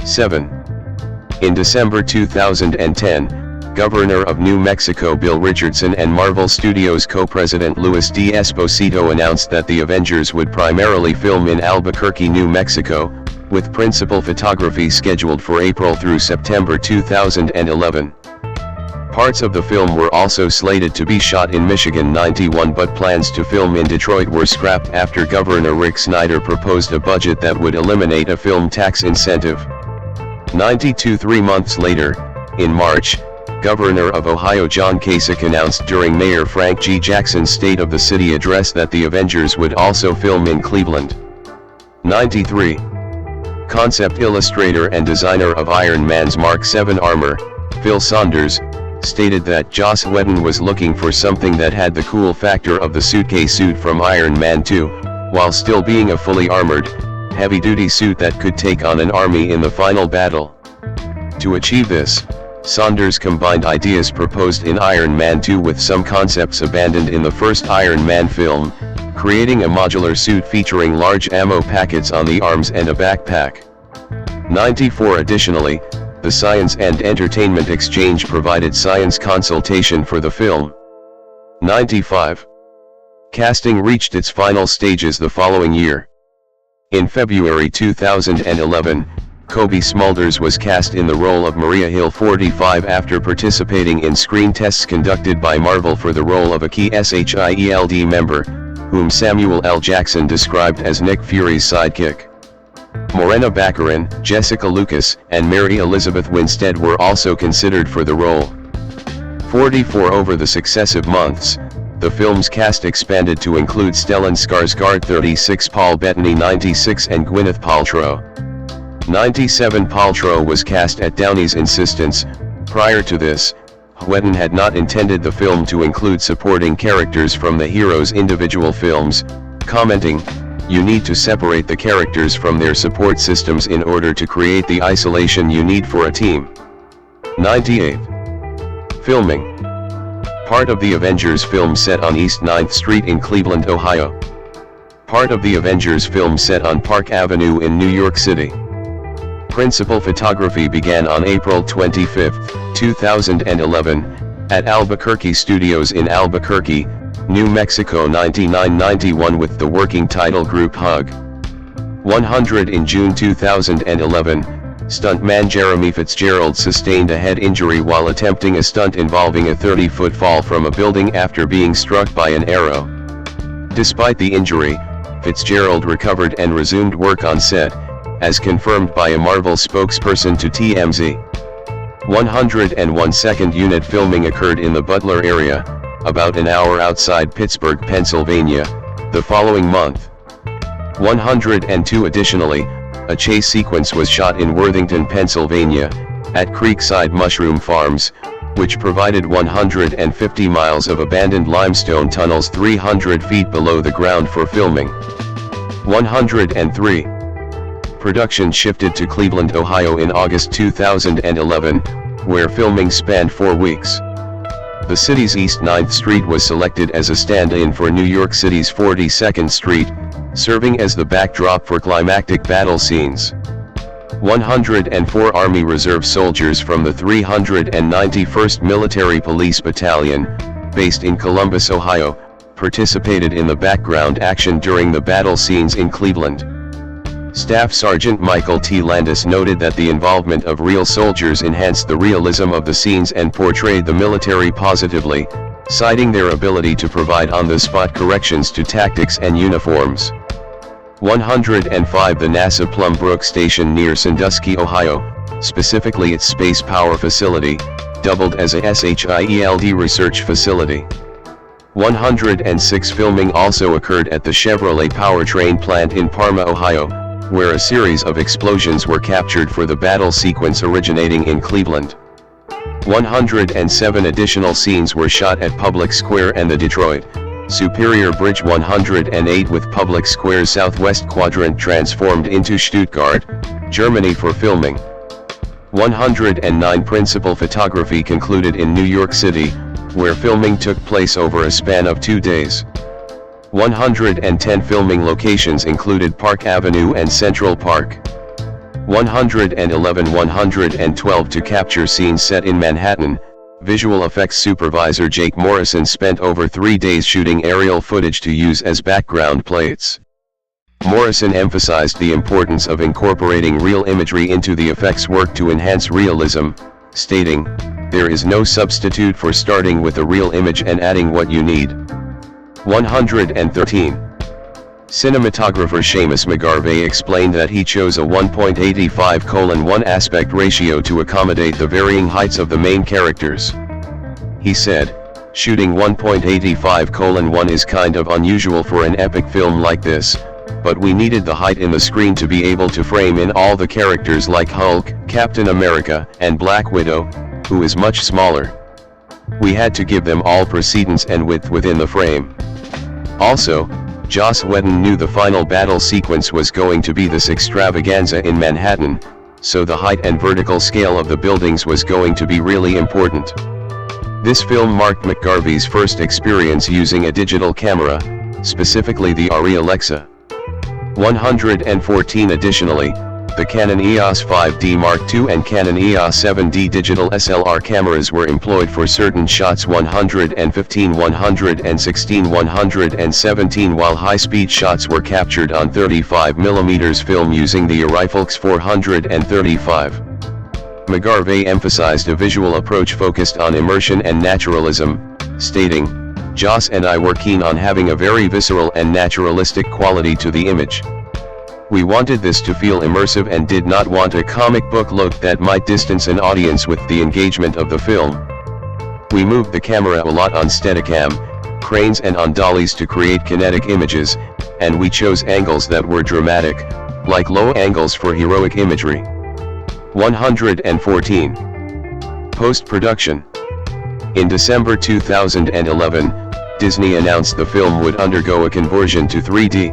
7. In December 2010, Governor of New Mexico Bill Richardson and Marvel Studios co-president Luis D. Esposito announced that the Avengers would primarily film in Albuquerque, New Mexico, with principal photography scheduled for April through September 2011. Parts of the film were also slated to be shot in Michigan 91, but plans to film in Detroit were scrapped after Governor Rick Snyder proposed a budget that would eliminate a film tax incentive. 92. 3 months later, in March, Governor of Ohio John Kasich announced during Mayor Frank G. Jackson's State of the City address that the Avengers would also film in Cleveland. 93. Concept illustrator and designer of Iron Man's Mark 7 armor, Phil Saunders, stated that Joss Whedon was looking for something that had the cool factor of the suitcase suit from Iron Man 2, while still being a fully armored, heavy-duty suit that could take on an army in the final battle. To achieve this, Saunders combined ideas proposed in Iron Man 2 with some concepts abandoned in the first Iron Man film, creating a modular suit featuring large ammo packets on the arms and a backpack. 94. Additionally, the Science and Entertainment Exchange provided science consultation for the film. 95. Casting reached its final stages the following year. In February 2011, Kobe Smulders was cast in the role of Maria Hill 45 after participating in screen tests conducted by Marvel for the role of a key SHIELD member, whom Samuel L. Jackson described as Nick Fury's sidekick. Morena Baccarin, Jessica Lucas, and Mary Elizabeth Winstead were also considered for the role. 44. Over the successive months, the film's cast expanded to include Stellan Skarsgård 36, Paul Bettany 96, and Gwyneth Paltrow. 97. Paltrow was cast at Downey's insistence. Prior to this, Whedon had not intended the film to include supporting characters from the heroes' individual films, commenting, "You need to separate the characters from their support systems in order to create the isolation you need for a team." 98. Filming. Part of the Avengers film set on East 9th Street in Cleveland, Ohio. Part of the Avengers film set on Park Avenue in New York City. Principal photography began on April 25, 2011, at Albuquerque Studios in Albuquerque, New Mexico 9991 with the working title group Hug. 100. In June 2011, stuntman Jeremy Fitzgerald sustained a head injury while attempting a stunt involving a 30-foot fall from a building after being struck by an arrow. Despite the injury, Fitzgerald recovered and resumed work on set, as confirmed by a Marvel spokesperson to TMZ. 101. Second unit filming occurred in the Butler area, about an hour outside Pittsburgh, Pennsylvania, the following month. 102. Additionally, a chase sequence was shot in Worthington, Pennsylvania, at Creekside Mushroom Farms, which provided 150 miles of abandoned limestone tunnels 300 feet below the ground for filming. 103. Production shifted to Cleveland, Ohio in August 2011, where filming spanned 4 weeks. The city's East 9th Street was selected as a stand-in for New York City's 42nd Street, serving as the backdrop for climactic battle scenes. 104. Army Reserve soldiers from the 391st Military Police Battalion, based in Columbus, Ohio, participated in the background action during the battle scenes in Cleveland. Staff Sergeant Michael T. Landis noted that the involvement of real soldiers enhanced the realism of the scenes and portrayed the military positively, citing their ability to provide on-the-spot corrections to tactics and uniforms. 105. The NASA Plum Brook Station near Sandusky, Ohio, specifically its space power facility, doubled as a SHIELD research facility. 106 filming also occurred at the Chevrolet powertrain plant in Parma, Ohio, where a series of explosions were captured for the battle sequence originating in Cleveland. 107 additional scenes were shot at Public Square and the Detroit Superior Bridge. 108 with Public Square's southwest quadrant transformed into Stuttgart, Germany for filming. 109 principal photography concluded in New York City, where filming took place over a span of 2 days. 110 filming locations included Park Avenue and Central Park. 112 to capture scenes set in Manhattan. Visual effects supervisor Jake Morrison spent over 3 days shooting aerial footage to use as background plates. Morrison emphasized the importance of incorporating real imagery into the effects work to enhance realism, stating, "There is no substitute for starting with a real image and adding what you need." 113. Cinematographer Seamus McGarvey explained that he chose a 1.85:1 aspect ratio to accommodate the varying heights of the main characters. He said, "Shooting 1.85:1 is kind of unusual for an epic film like this, but we needed the height in the screen to be able to frame in all the characters like Hulk, Captain America, and Black Widow, who is much smaller. We had to give them all precedence and width within the frame." Also, Joss Whedon knew the final battle sequence was going to be this extravaganza in Manhattan, so the height and vertical scale of the buildings was going to be really important. This film marked McGarvey's first experience using a digital camera, specifically the Arri Alexa. 114 Additionally, the Canon EOS 5D Mark II and Canon EOS 7D digital SLR cameras were employed for certain shots. 115, 116, 117 while high-speed shots were captured on 35mm film using the Ariflex 435. McGarvey emphasized a visual approach focused on immersion and naturalism, stating, "Joss and I were keen on having a very visceral and naturalistic quality to the image. We wanted this to feel immersive and did not want a comic book look that might distance an audience with the engagement of the film. We moved the camera a lot on Steadicam, cranes and on dollies to create kinetic images, and we chose angles that were dramatic, like low angles for heroic imagery." 114. Post-production. In December 2011, Disney announced the film would undergo a conversion to 3D.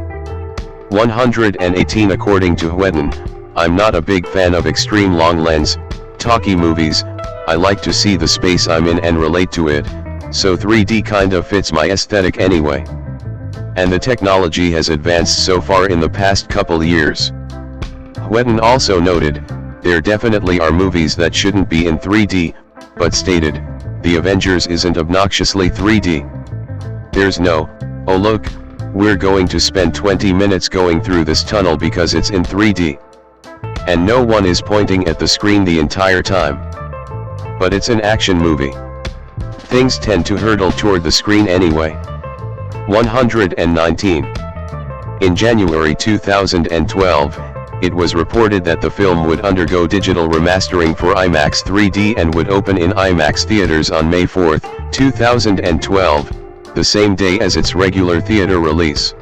118 According to Whedon, "I'm not a big fan of extreme long lens, talky movies. I like to see the space I'm in and relate to it, so 3D kinda fits my aesthetic anyway. And the technology has advanced so far in the past couple years." Whedon also noted, "There definitely are movies that shouldn't be in 3D, but stated, The Avengers isn't obnoxiously 3D. There's no, oh look, we're going to spend 20 minutes going through this tunnel because it's in 3D. And no one is pointing at the screen the entire time. But it's an action movie. Things tend to hurtle toward the screen anyway." 119. In January 2012, it was reported that the film would undergo digital remastering for IMAX 3D and would open in IMAX theaters on May 4, 2012. The same day as its regular theater release.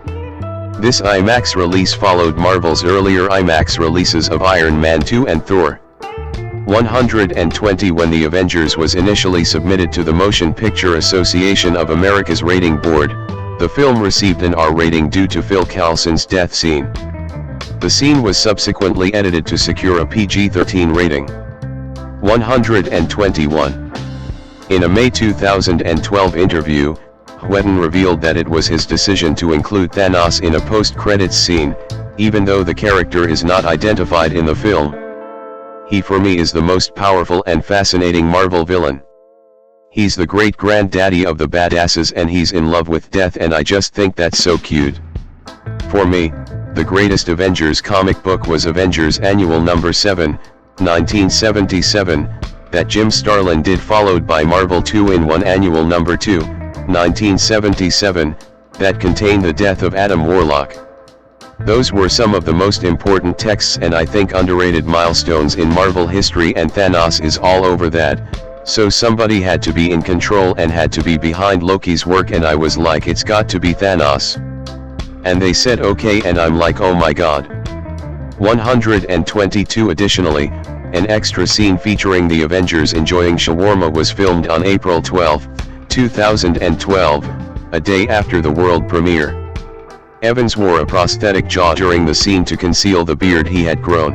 This IMAX release followed Marvel's earlier IMAX releases of Iron Man 2 and Thor. 120 When the Avengers was initially submitted to the Motion Picture Association of America's rating board, the film received an R rating due to Phil Coulson's death scene. The scene was subsequently edited to secure a PG-13 rating. 121. In a May 2012 interview, Whedon revealed that it was his decision to include Thanos in a post-credits scene, even though the character is not identified in the film. "He for me is the most powerful and fascinating Marvel villain. He's the great-granddaddy of the badasses and he's in love with death and I just think that's so cute. For me, the greatest Avengers comic book was Avengers Annual Number 7, 1977, that Jim Starlin did followed by Marvel 2-in-1 Annual Number 2, 1977, that contained the death of Adam Warlock. Those were some of the most important texts and I think underrated milestones in Marvel history, and Thanos is all over that, so somebody had to be in control and had to be behind Loki's work, and I was like, it's got to be Thanos. And they said okay, and I'm like, oh my god. 122 Additionally, an extra scene featuring the Avengers enjoying shawarma was filmed on April 12, 2012, a day after the world premiere. Evans wore a prosthetic jaw during the scene to conceal the beard he had grown.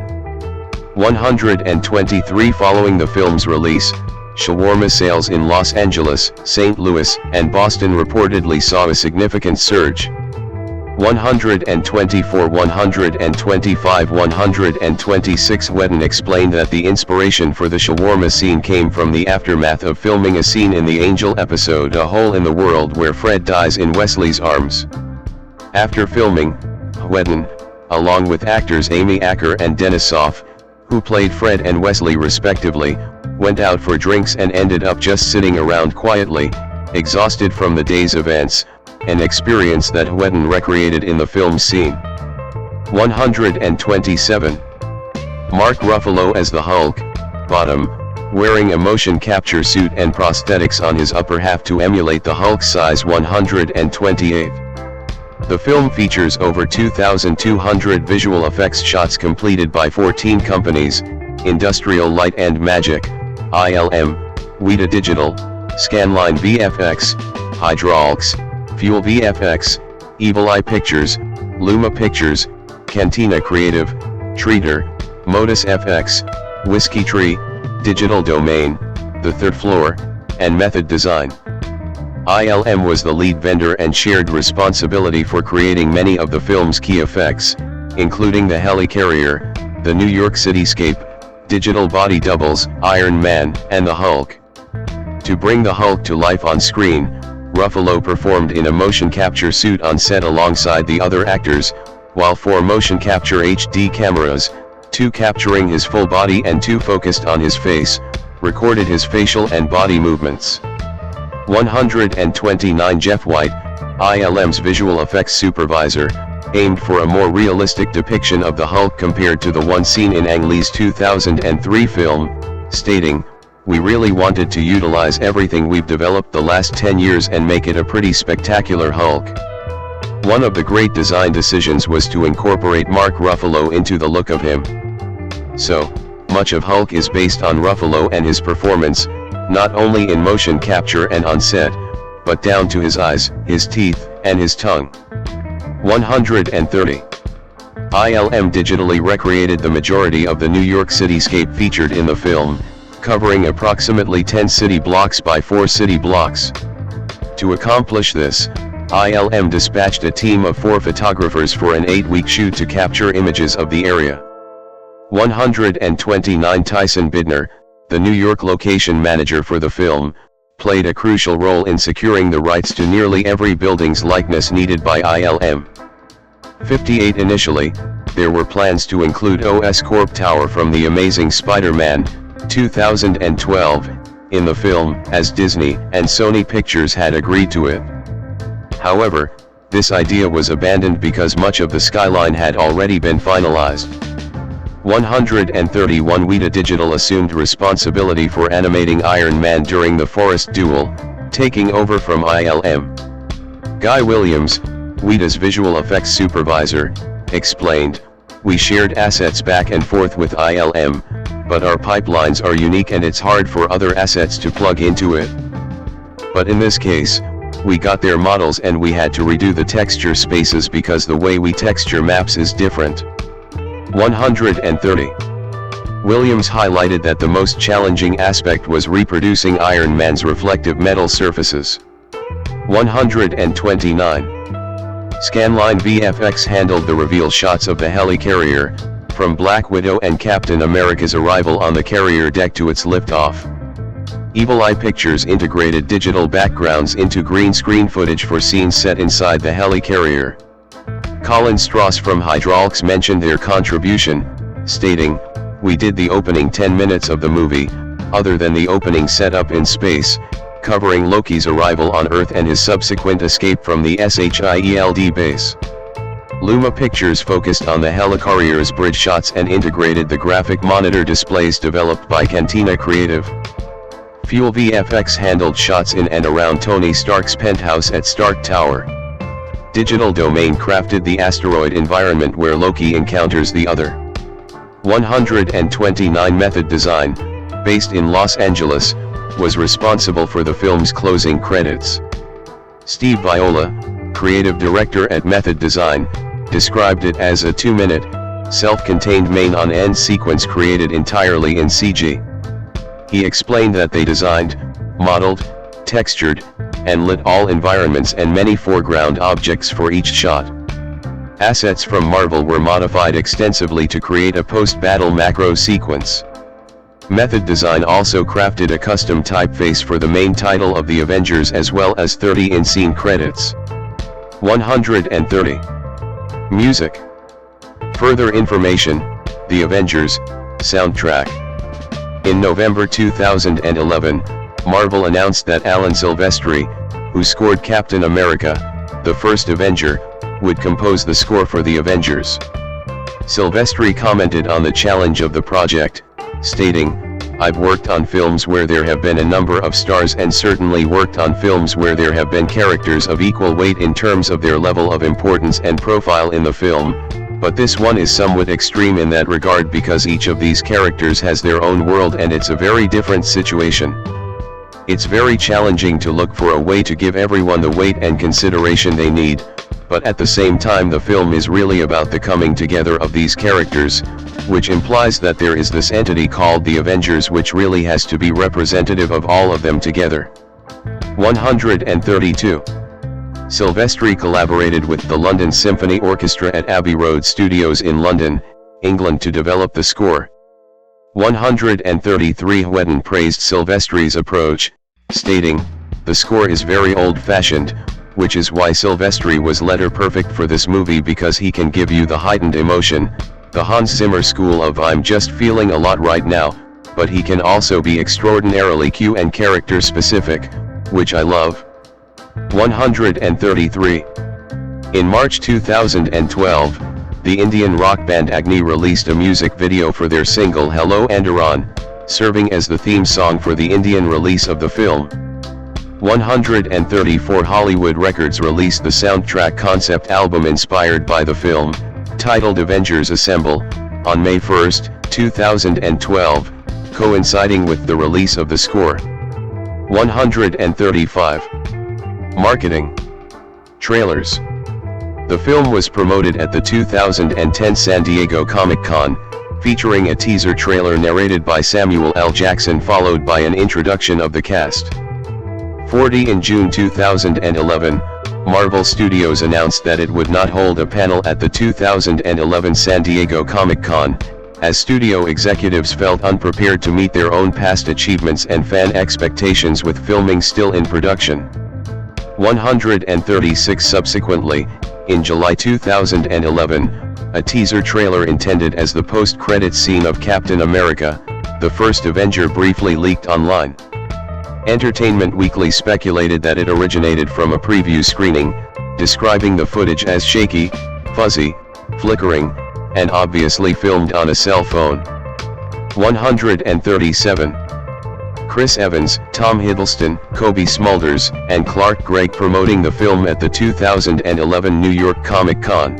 123 Following the film's release, shawarma sales in Los Angeles, St. Louis, and Boston reportedly saw a significant surge. 124 125 126 Whedon explained that the inspiration for the shawarma scene came from the aftermath of filming a scene in the Angel episode A Hole in the World where Fred dies in Wesley's arms. After filming, Whedon, along with actors Amy Acker and Dennis Soff, who played Fred and Wesley respectively, went out for drinks and ended up just sitting around quietly, exhausted from the day's events, an experience that Whedon recreated in the film scene. 127. Mark Ruffalo as the Hulk, bottom, wearing a motion capture suit and prosthetics on his upper half to emulate the Hulk's size. 128. The film features over 2,200 visual effects shots completed by 14 companies: Industrial Light and Magic, ILM, Weta Digital, Scanline VFX, Hydraulics, Fuel VFX, Evil Eye Pictures, Luma Pictures, Cantina Creative, Treater, Modus FX, Whiskey Tree, Digital Domain, The Third Floor, and Method Design. ILM was the lead vendor and shared responsibility for creating many of the film's key effects, including the helicarrier, the New York cityscape, digital body doubles, Iron Man, and the Hulk. To bring the Hulk to life on screen, Ruffalo performed in a motion capture suit on set alongside the other actors, while 4 motion capture HD cameras, 2 capturing his full body and 2 focused on his face, recorded his facial and body movements. 129 Jeff White, ILM's visual effects supervisor, aimed for a more realistic depiction of the Hulk compared to the one seen in Ang Lee's 2003 film, stating, "We really wanted to utilize everything we've developed the last 10 years and make it a pretty spectacular Hulk." One of the great design decisions was to incorporate Mark Ruffalo into the look of him. So, much of Hulk is based on Ruffalo and his performance, not only in motion capture and on set, but down to his eyes, his teeth, and his tongue. 130. ILM digitally recreated the majority of the New York cityscape featured in the film, covering approximately 10 city blocks by 4 city blocks. To accomplish this, ILM dispatched a team of 4 photographers for an 8-week shoot to capture images of the area. 129 Tyson Bidner, the New York location manager for the film, played a crucial role in securing the rights to nearly every building's likeness needed by ILM. 58 Initially, there were plans to include Oscorp Tower from The Amazing Spider-Man, 2012, in the film, as Disney and Sony Pictures had agreed to it. However, this idea was abandoned because much of the skyline had already been finalized. 131 Weta Digital assumed responsibility for animating Iron Man during the Forest duel, taking over from ILM. Guy Williams, Weta's visual effects supervisor, explained, "We shared assets back and forth with ILM, but our pipelines are unique and it's hard for other assets to plug into it. But in this case, we got their models and we had to redo the texture spaces because the way we texture maps is different." 130. Williams highlighted that the most challenging aspect was reproducing Iron Man's reflective metal surfaces. 129. Scanline VFX handled the reveal shots of the helicarrier, from Black Widow and Captain America's arrival on the carrier deck to its liftoff. Evil Eye Pictures integrated digital backgrounds into green screen footage for scenes set inside the helicarrier. Colin Strauss from Hydraulics mentioned their contribution, stating, "We did the opening 10 minutes of the movie, other than the opening setup in space, covering Loki's arrival on Earth and his subsequent escape from the SHIELD base. Luma Pictures focused on the helicarrier's bridge shots and integrated the graphic monitor displays developed by Cantina Creative. Fuel VFX handled shots in and around Tony Stark's penthouse at Stark Tower. Digital Domain crafted the asteroid environment where Loki encounters the other. 129 Method Design, based in Los Angeles, was responsible for the film's closing credits. Steve Viola, creative director at Method Design, described it as a 2-minute, self-contained main-on-end sequence created entirely in CG. He explained that they designed, modeled, textured, and lit all environments and many foreground objects for each shot. Assets from Marvel were modified extensively to create a post-battle macro sequence. Method Design also crafted a custom typeface for the main title of the Avengers as well as 30 in-scene credits. 130. Music. Further information, The Avengers, soundtrack. In November 2011, Marvel announced that Alan Silvestri, who scored Captain America, the first Avenger, would compose the score for The Avengers. Silvestri commented on the challenge of the project, stating, "I've worked on films where there have been a number of stars and certainly worked on films where there have been characters of equal weight in terms of their level of importance and profile in the film, but this one is somewhat extreme in that regard because each of these characters has their own world and it's a very different situation. It's very challenging to look for a way to give everyone the weight and consideration they need, but at the same time the film is really about the coming together of these characters, which implies that there is this entity called the Avengers which really has to be representative of all of them together." 132. Silvestri collaborated with the London Symphony Orchestra at Abbey Road Studios in London, England to develop the score. 133. Whedon praised Silvestri's approach, stating, "The score is very old-fashioned, which is why Silvestri was letter-perfect for this movie because he can give you the heightened emotion, the Hans Zimmer school of I'm just feeling a lot right now, but he can also be extraordinarily cue and character-specific, which I love." 133. In March 2012, the Indian rock band Agni released a music video for their single Hello Andaran, serving as the theme song for the Indian release of the film. 134. Hollywood Records released the soundtrack concept album inspired by the film, titled Avengers Assemble, on May 1, 2012, coinciding with the release of the score. 135. Marketing. Trailers. The film was promoted at the 2010 San Diego Comic-Con, featuring a teaser trailer narrated by Samuel L. Jackson followed by an introduction of the cast. 40. In June 2011, Marvel Studios announced that it would not hold a panel at the 2011 San Diego Comic-Con, as studio executives felt unprepared to meet their own past achievements and fan expectations with filming still in production. 136. Subsequently, in July 2011, a teaser trailer intended as the post-credits scene of Captain America, the first Avenger briefly leaked online. Entertainment Weekly speculated that it originated from a preview screening, describing the footage as shaky, fuzzy, flickering, and obviously filmed on a cell phone. 137. Chris Evans, Tom Hiddleston, Kobe Smulders, and Clark Gregg promoting the film at the 2011 New York Comic-Con.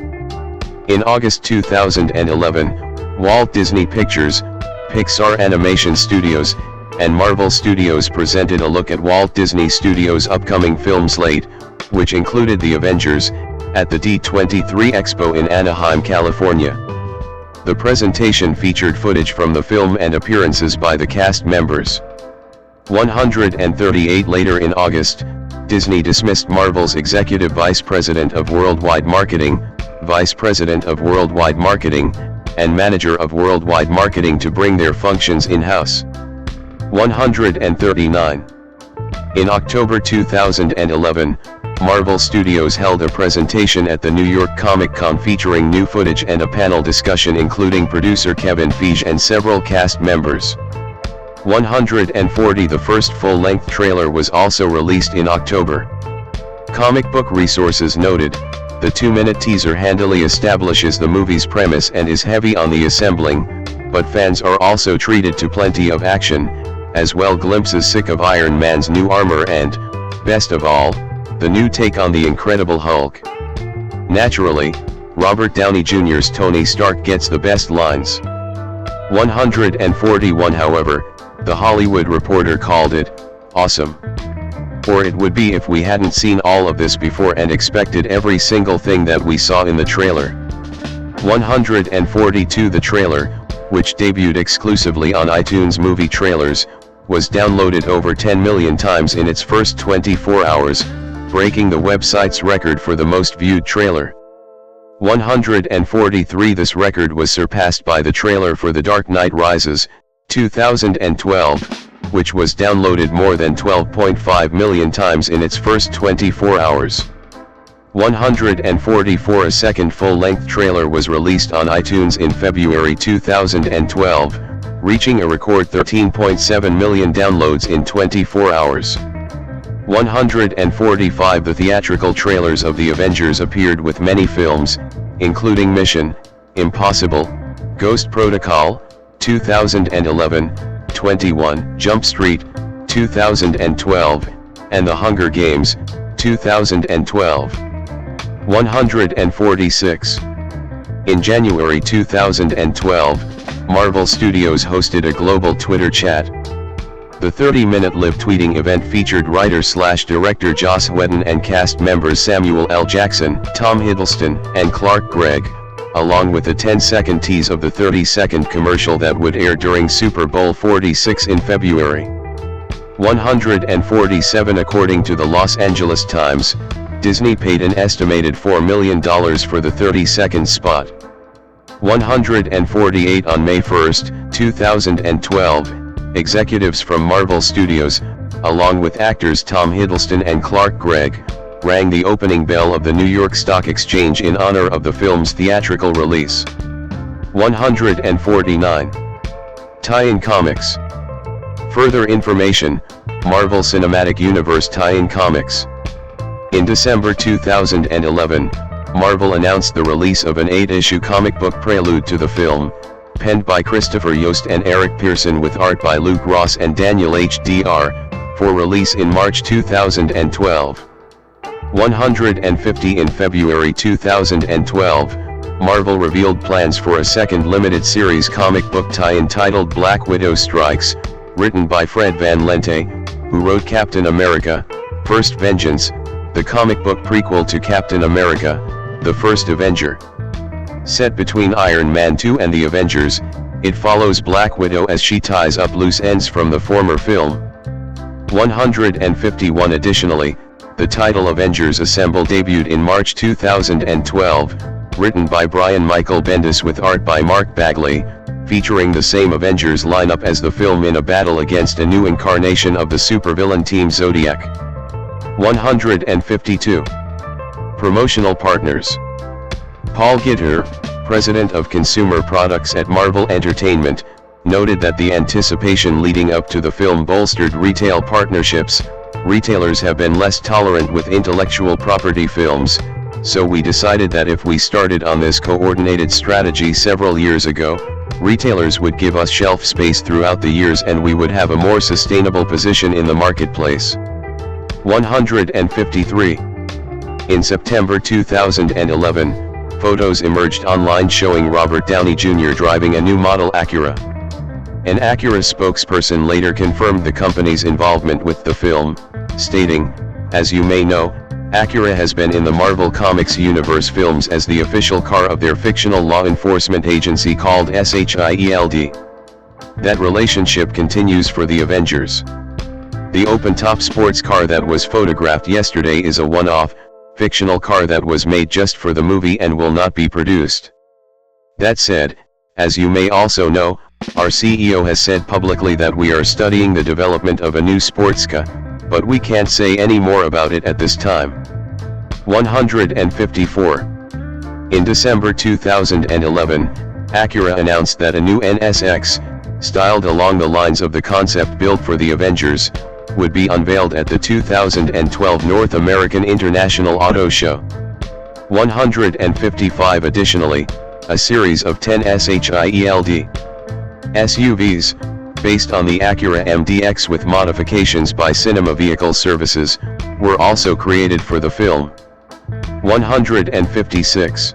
In August 2011, Walt Disney Pictures, Pixar Animation Studios, and Marvel Studios presented a look at Walt Disney Studios' upcoming film slate, which included The Avengers, at the D23 Expo in Anaheim, California. The presentation featured footage from the film and appearances by the cast members. 138. Later in August, Disney dismissed Marvel's Executive Vice President of Worldwide Marketing, Vice President of Worldwide Marketing, and Manager of Worldwide Marketing to bring their functions in-house. 139. In October 2011, Marvel Studios held a presentation at the New York Comic-Con featuring new footage and a panel discussion including producer Kevin Feige and several cast members. 140. The first full-length trailer was also released in October. Comic Book Resources noted, The 2-minute teaser handily establishes the movie's premise and is heavy on the assembling, but fans are also treated to plenty of action, as well glimpses sick of Iron Man's new armor and, best of all, the new take on the Incredible Hulk. Naturally, Robert Downey Jr.'s Tony Stark gets the best lines. 141 However, The Hollywood Reporter called it awesome. Or it would be if we hadn't seen all of this before and expected every single thing that we saw in the trailer. 142 The trailer, which debuted exclusively on iTunes Movie Trailers, was downloaded over 10 million times in its first 24 hours, breaking the website's record for the most viewed trailer. 143 This record was surpassed by the trailer for The Dark Knight Rises, 2012, which was downloaded more than 12.5 million times in its first 24 hours. 144 A second full-length trailer was released on iTunes in February 2012, reaching a record 13.7 million downloads in 24 hours. 145 The theatrical trailers of the Avengers appeared with many films, including Mission Impossible, Ghost Protocol, 2011, 21 Jump Street, 2012, and The Hunger Games, 2012. 146. In January 2012, Marvel Studios hosted a global Twitter chat. The 30-minute live tweeting event featured writer/director Joss Whedon and cast members Samuel L. Jackson, Tom Hiddleston, and Clark Gregg, along with a 10-second tease of the 30-second commercial that would air during Super Bowl 46 in February. 147 According to the Los Angeles Times, Disney paid an estimated $4 million for the 30-second spot. 148 On May 1, 2012, executives from Marvel Studios, along with actors Tom Hiddleston and Clark Gregg, rang the opening bell of the New York Stock Exchange in honor of the film's theatrical release. 149. Tie-in Comics. Further information, Marvel Cinematic Universe Tie-in Comics. In December 2011, Marvel announced the release of an 8-issue comic book prelude to the film, penned by Christopher Yost and Eric Pearson with art by Luke Ross and Daniel HDR, for release in March 2012. 150 In February 2012, Marvel revealed plans for a second limited series comic book tie-in titled Black Widow Strikes, written by Fred Van Lente, who wrote Captain America: First Vengeance, the comic book prequel to Captain America: The First Avenger. Set between Iron Man 2 and the Avengers, it follows Black Widow as she ties up loose ends from the former film. 151 Additionally, the title Avengers Assemble debuted in March 2012, written by Brian Michael Bendis with art by Mark Bagley, featuring the same Avengers lineup as the film in a battle against a new incarnation of the supervillain Team Zodiac. 152. Promotional Partners. Paul Gitter, president of consumer products at Marvel Entertainment, noted that the anticipation leading up to the film bolstered retail partnerships. Retailers have been less tolerant with intellectual property films, so we decided that if we started on this coordinated strategy several years ago, retailers would give us shelf space throughout the years and we would have a more sustainable position in the marketplace. 153. In September 2011, photos emerged online showing Robert Downey Jr. driving a new model Acura. An Acura spokesperson later confirmed the company's involvement with the film, stating, "As you may know, Acura has been in the Marvel Comics universe films as the official car of their fictional law enforcement agency called SHIELD. That relationship continues for the Avengers. The open-top sports car that was photographed yesterday is a one-off, fictional car that was made just for the movie and will not be produced. That said, as you may also know, our CEO has said publicly that we are studying the development of a new sports car, but we can't say any more about it at this time." 154. In December 2011, Acura announced that a new NSX, styled along the lines of the concept built for the Avengers, would be unveiled at the 2012 North American International Auto Show. 155 Additionally, a series of 10 SHIELD SUVs, based on the Acura MDX with modifications by Cinema Vehicle Services, were also created for the film. 156.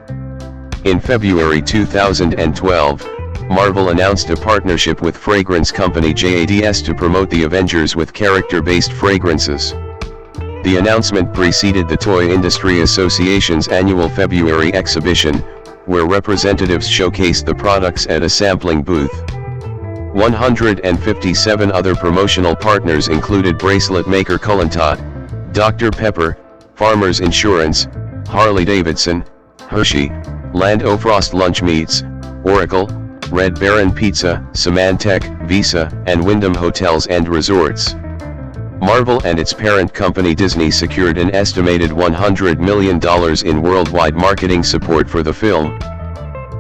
In February 2012, Marvel announced a partnership with fragrance company JADS to promote the Avengers with character-based fragrances. The announcement preceded the Toy Industry Association's annual February exhibition, where representatives showcased the products at a sampling booth. 157 other promotional partners included bracelet maker Cullentot, Dr. Pepper, Farmers Insurance, Harley-Davidson, Hershey, Land O'Frost Lunch Meats, Oracle, Red Baron Pizza, Symantec, Visa, and Wyndham Hotels and Resorts. Marvel and its parent company Disney secured an estimated $100 million in worldwide marketing support for the film.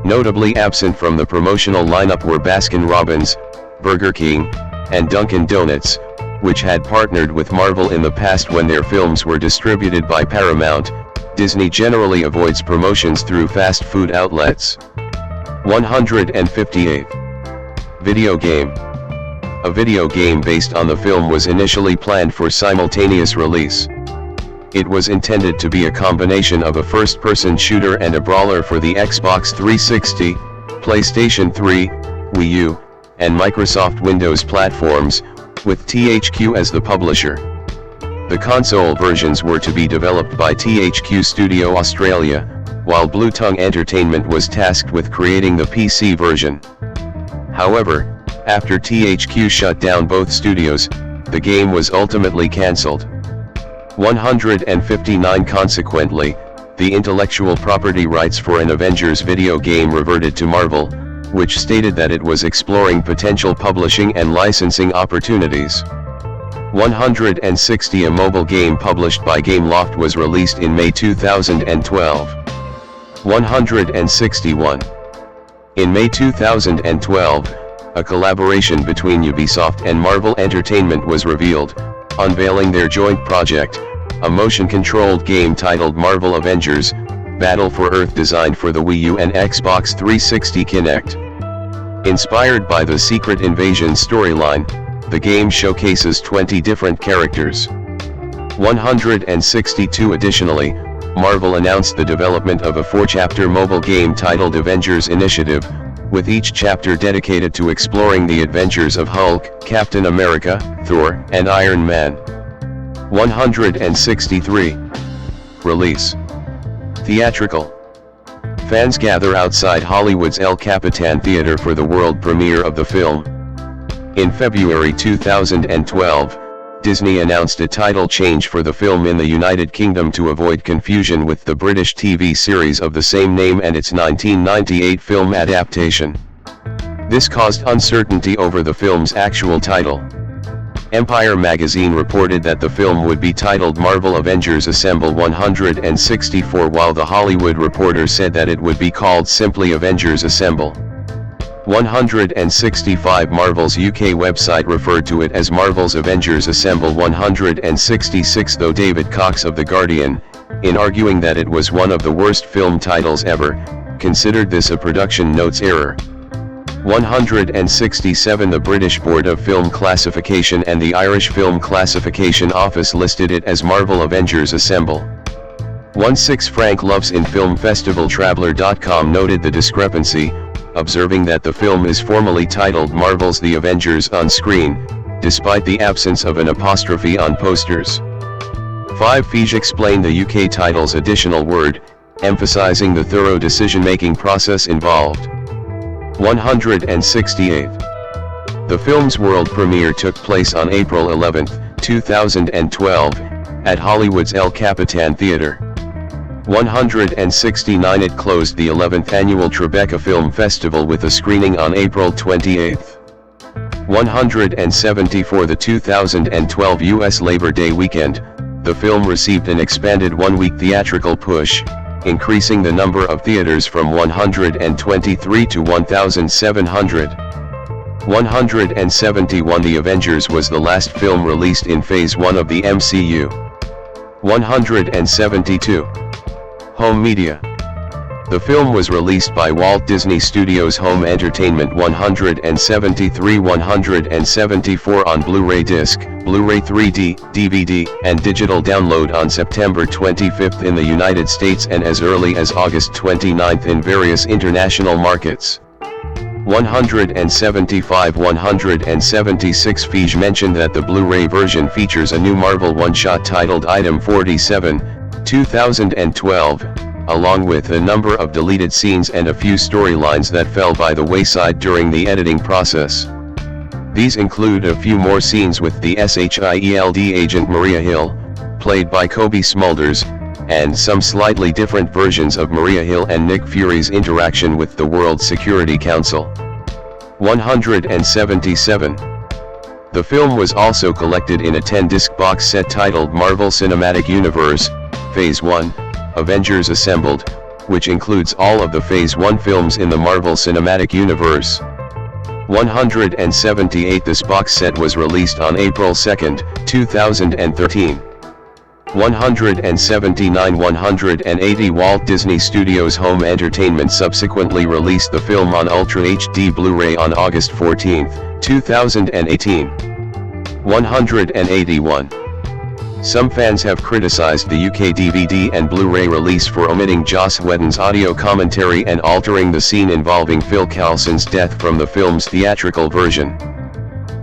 Notably absent from the promotional lineup were Baskin-Robbins, Burger King, and Dunkin' Donuts, which had partnered with Marvel in the past when their films were distributed by Paramount. Disney generally avoids promotions through fast food outlets. 158. Video game. A video game based on the film was initially planned for simultaneous release. It was intended to be a combination of a first-person shooter and a brawler for the Xbox 360, PlayStation 3, Wii U, and Microsoft Windows platforms, with THQ as the publisher. The console versions were to be developed by THQ Studio Australia, while Blue Tongue Entertainment was tasked with creating the PC version. However, after THQ shut down both studios, the game was ultimately cancelled. 159 Consequently, the intellectual property rights for an Avengers video game reverted to Marvel, which stated that it was exploring potential publishing and licensing opportunities. 160 A mobile game published by Gameloft was released in May 2012. 161. In May 2012, a collaboration between Ubisoft and Marvel Entertainment was revealed, unveiling their joint project, a motion-controlled game titled Marvel Avengers: Battle for Earth designed for the Wii U and Xbox 360 Kinect. Inspired by the Secret Invasion storyline, the game showcases 20 different characters. 162 Additionally, Marvel announced the development of a 4-chapter mobile game titled Avengers Initiative, with each chapter dedicated to exploring the adventures of Hulk, Captain America, Thor, and Iron Man. 163. Release. Theatrical. Fans gather outside Hollywood's El Capitan Theater for the world premiere of the film. In February 2012, Disney announced a title change for the film in the United Kingdom to avoid confusion with the British TV series of the same name and its 1998 film adaptation. This caused uncertainty over the film's actual title. Empire magazine reported that the film would be titled Marvel Avengers Assemble 164, while The Hollywood Reporter said that it would be called simply Avengers Assemble. 165 Marvel's UK website referred to it as Marvel's Avengers Assemble 166, though David Cox of The Guardian, in arguing that it was one of the worst film titles ever, considered this a production notes error. 167 The British Board of Film Classification and the Irish Film Classification Office listed it as Marvel Avengers Assemble. 16 Frank Loves in Film Festival Traveler.com noted the discrepancy, observing that the film is formally titled Marvel's The Avengers on screen, despite the absence of an apostrophe on posters. 5 Feige explained the UK title's additional word, emphasizing the thorough decision-making process involved. 168. The film's world premiere took place on April 11, 2012, at Hollywood's El Capitan Theater. 169 It closed the 11th annual Tribeca Film Festival with a screening on April 28. 174 The 2012 U.S. Labor Day weekend, the film received an expanded one-week theatrical push, increasing the number of theaters from 123 to 1,700. 171 The Avengers was the last film released in Phase 1 of the MCU. 172. Home media. The film was released by Walt Disney Studios Home Entertainment 173-174 on Blu-ray disc, Blu-ray 3D, DVD, and digital download on September 25 in the United States and as early as August 29 in various international markets. 175-176 Feige mentioned that the Blu-ray version features a new Marvel one-shot titled Item 47, 2012, along with a number of deleted scenes and a few storylines that fell by the wayside during the editing process. These include a few more scenes with the SHIELD agent Maria Hill, played by Kobe Smulders, and some slightly different versions of Maria Hill and Nick Fury's interaction with the World Security Council. 177. The film was also collected in a 10-disc box set titled Marvel Cinematic Universe, Phase 1, Avengers Assembled, which includes all of the Phase 1 films in the Marvel Cinematic Universe. 178. This box set was released on April 2, 2013. 179. 180. Walt Disney Studios Home Entertainment subsequently released the film on Ultra HD Blu-ray on August 14, 2018. 181. Some fans have criticized the UK DVD and Blu-ray release for omitting Joss Whedon's audio commentary and altering the scene involving Phil Coulson's death from the film's theatrical version.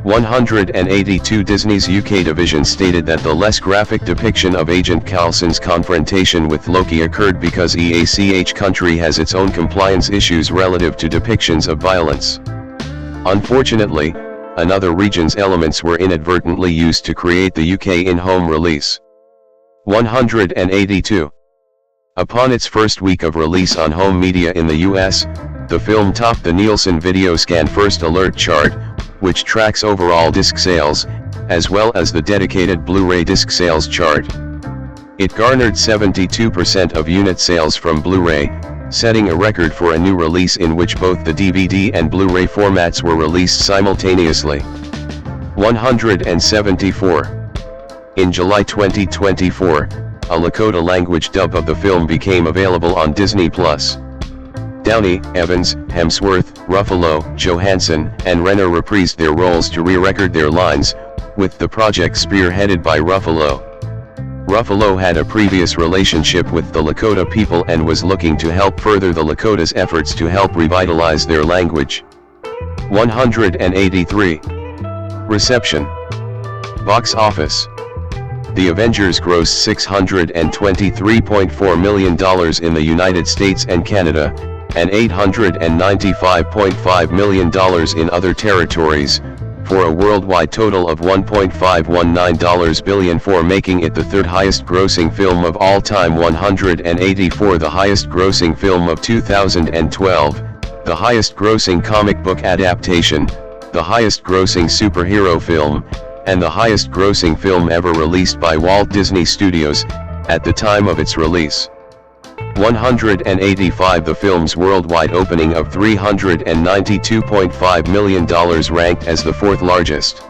182. Disney's UK division stated that the less graphic depiction of Agent Coulson's confrontation with Loki occurred because EACH country has its own compliance issues relative to depictions of violence. Unfortunately, another region's elements were inadvertently used to create the UK in-home release. 182. Upon its first week of release on home media in the US, the film topped the Nielsen Video Scan First Alert chart, which tracks overall disc sales, as well as the dedicated Blu-ray disc sales chart. It garnered 72% of unit sales from Blu-ray, setting a record for a new release in which both the DVD and Blu-ray formats were released simultaneously. 174. In July 2024, a Lakota language dub of the film became available on Disney+. Downey, Evans, Hemsworth, Ruffalo, Johansson, and Renner reprised their roles to re-record their lines, with the project spearheaded by Ruffalo. Ruffalo had a previous relationship with the Lakota people and was looking to help further the Lakota's efforts to help revitalize their language. 183. Reception. Box office. The Avengers grossed $623.4 million in the United States and Canada, and $895.5 million in other territories, for a worldwide total of $1.519 billion, for making it the third highest grossing film of all time. 184. The highest grossing film of 2012, the highest grossing comic book adaptation, the highest grossing superhero film, and the highest grossing film ever released by Walt Disney Studios, at the time of its release. 185. The film's worldwide opening of $392.5 million ranked as the fourth largest.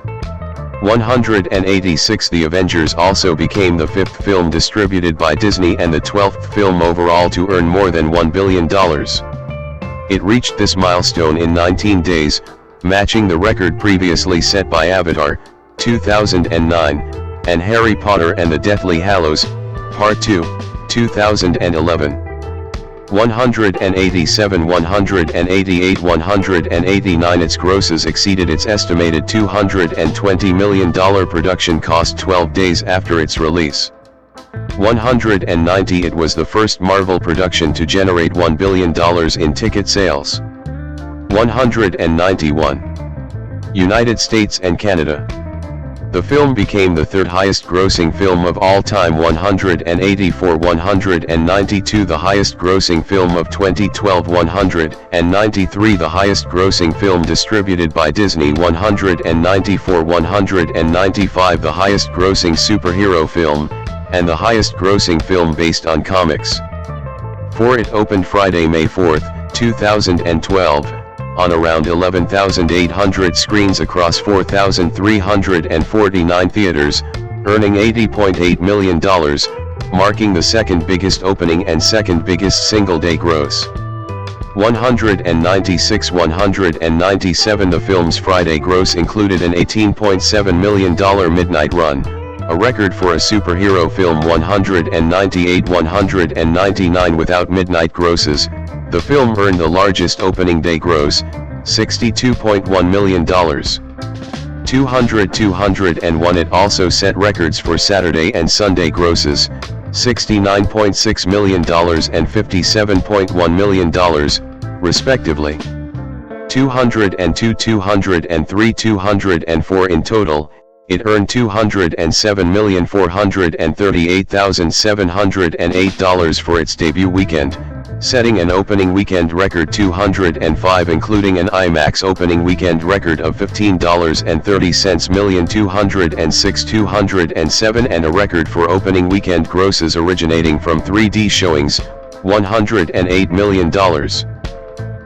186. The Avengers also became the fifth film distributed by Disney and the 12th film overall to earn more than $1 billion. It reached this milestone in 19 days, matching the record previously set by Avatar, 2009, and Harry Potter and the Deathly Hallows, Part 2, 2011. 187. 188. 189. Its grosses exceeded its estimated $220 million production cost 12 days after its release. 190. It was the first Marvel production to generate $1 billion in ticket sales. 191. United States and Canada. The film became the third highest grossing film of all time. 184. 192. The highest grossing film of 2012. 193. The highest grossing film distributed by Disney. 194. 195. The highest grossing superhero film, and the highest grossing film based on comics. For it opened Friday, May 4, 2012. On around 11,800 screens across 4,349 theaters, earning $80.8 million, marking the second biggest opening and second biggest single-day gross. 196-197. The film's Friday gross included an $18.7 million midnight run, a record for a superhero film. 198-199. Without midnight grosses, the film earned the largest opening day gross, $62.1 million. 200-201. It also set records for Saturday and Sunday grosses, $69.6 million and $57.1 million, respectively. 202, 203, 204. In total, it earned $207,438,708 for its debut weekend, setting an opening weekend record 205, including an IMAX opening weekend record of $15.30 million. 206, 207, and a record for opening weekend grosses originating from 3D showings, $108 million.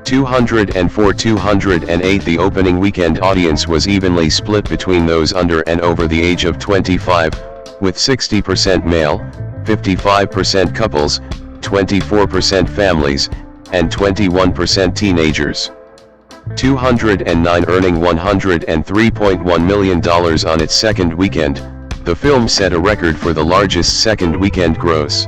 204, 208. The opening weekend audience was evenly split between those under and over the age of 25, with 60% male, 55% couples, 24% families, and 21% teenagers. 209. Earning $103.1 million on its second weekend, the film set a record for the largest second weekend gross.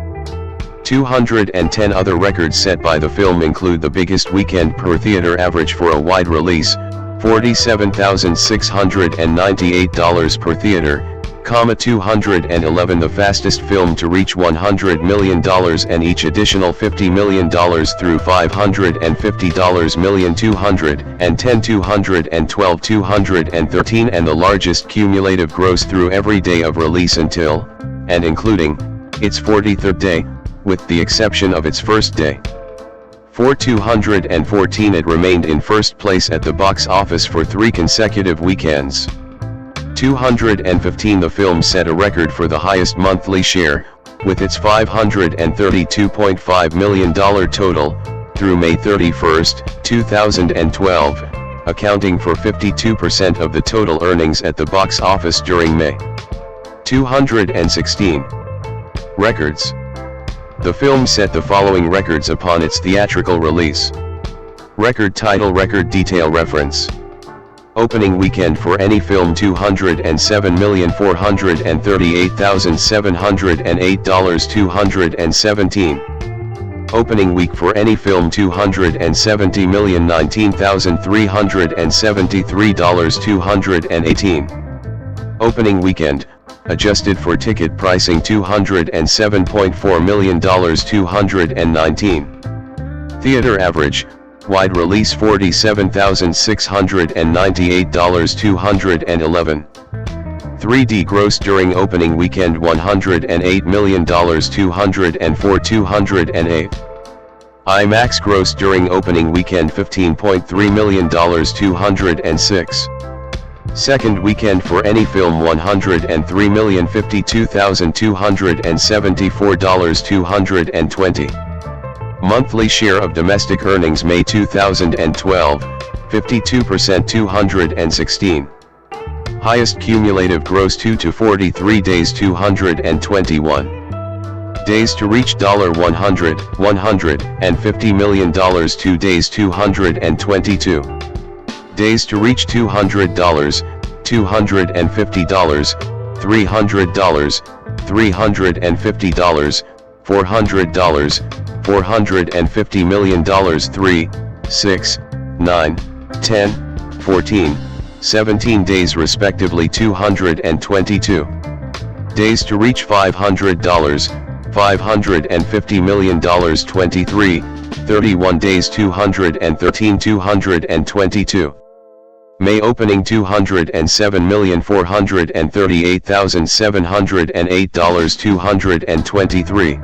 210. Other records set by the film include the biggest weekend per theater average for a wide release, $47,698 per theater, 211. The fastest film to reach $100 million and each additional $50 million through $550 million. 210, 212, 213. And the largest cumulative gross through every day of release until, and including, its 43rd day, with the exception of its first day. For 214. It remained in first place at the box office for 3 consecutive weekends. 215. The film set a record for the highest monthly share, with its $532.5 million total, through May 31, 2012, accounting for 52% of the total earnings at the box office during May. 216. Records. The film set the following records upon its theatrical release. Record title. Record detail. Reference. Opening weekend for any film $207,438,708. 217. Opening week for any film $270,019,373. 218. Opening weekend, adjusted for ticket pricing $207.4 million. 219. Theater average, wide release $47,698. 211. 3D gross during opening weekend $108 million. 204. 208. IMAX gross during opening weekend $15.3 million. 206. Second weekend for any film $103,052,274. 220. Monthly share of domestic earnings May 2012, 52%. 216. Highest cumulative gross 2 to 43 days. 221. Days to reach $150 million. 2 days. 222. Days to reach $200, $250, $300, $350, $400, $450 million. 3, 6, 9, 10, 14, 17 days respectively. 222. Days to reach $500, $550 million. 23, 31 days. 213, 222. May opening $207,438,708. 223.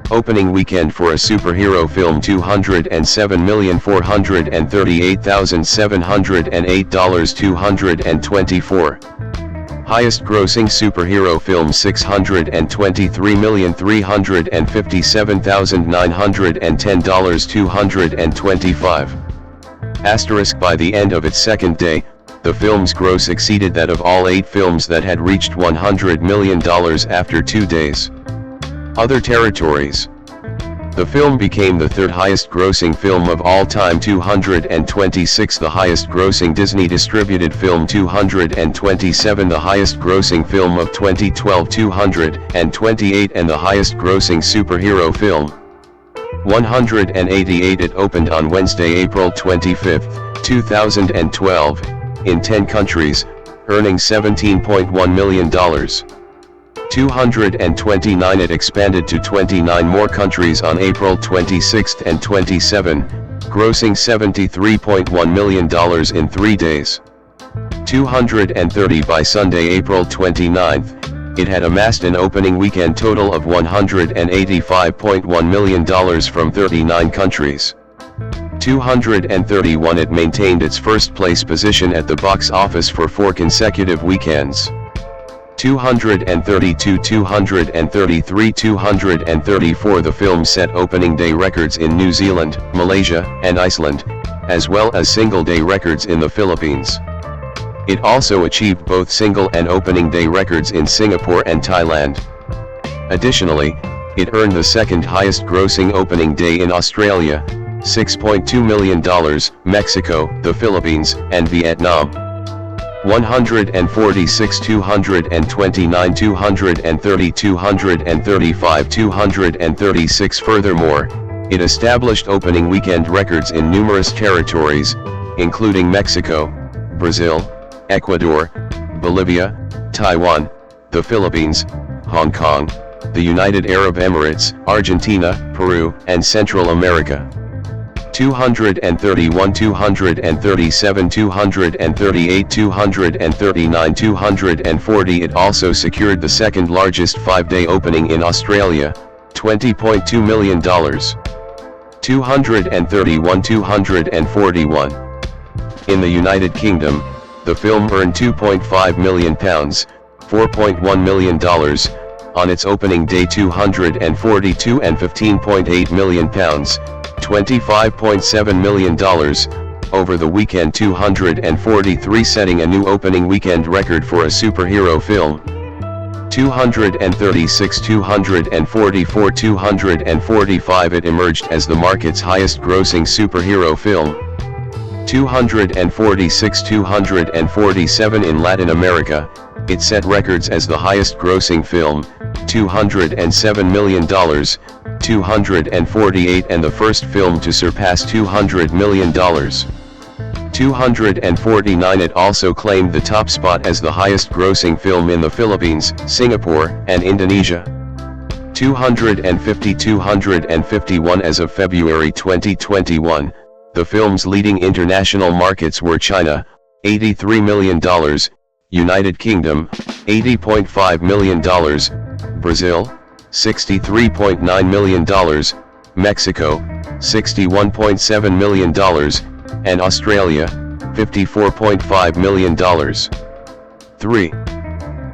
Opening weekend for a superhero film $207,438,708. 224. Highest grossing superhero film $623,357,910. 225. Asterisk. By the end of its second day, the film's gross exceeded that of all 8 films that had reached $100 million after 2 days. Other territories. The film became the third highest grossing film of all time, 226, the highest grossing Disney distributed film, 227, the highest grossing film of 2012, 228, and the highest grossing superhero film, 188. It opened on Wednesday, April 25, 2012, in 10 countries, earning $17.1 million. 229. It expanded to 29 more countries on April 26 and 27, grossing $73.1 million in 3 days. 230. By Sunday, April 29, it had amassed an opening weekend total of $185.1 million from 39 countries. 231. It maintained its first place position at the box office for 4 consecutive weekends. 232, 233, 234. The film set opening day records in New Zealand, Malaysia, and Iceland, as well as single-day records in the Philippines. It also achieved both single and opening day records in Singapore and Thailand. Additionally, it earned the second highest grossing opening day in Australia, $6.2 million, Mexico, the Philippines, and Vietnam. 146, 229, 230, 235, 236. Furthermore, it established opening weekend records in numerous territories, including Mexico, Brazil, Ecuador, Bolivia, Taiwan, the Philippines, Hong Kong, the United Arab Emirates, Argentina, Peru, and Central America. 231, 237, 238, 239, 240. It also secured the second largest 5-day opening in Australia, $20.2 million. 231, 241. In the United Kingdom, the film earned £2.5 million, $4.1 million, on its opening day, 242, and £15.8 million, $25.7 million, over the weekend, 243, setting a new opening weekend record for a superhero film. 236, 244, 245. It emerged as the market's highest grossing superhero film. 246, 247. In Latin America, it set records as the highest grossing film, $207 million, 248, and the first film to surpass $200 million. 249. It also claimed the top spot as the highest grossing film in the Philippines, Singapore, and Indonesia. 250, 251. As of February 2021, the film's leading international markets were China, $83 million, United Kingdom, $80.5 million, Brazil, $63.9 million, Mexico, $61.7 million, and Australia, $54.5 million. 3.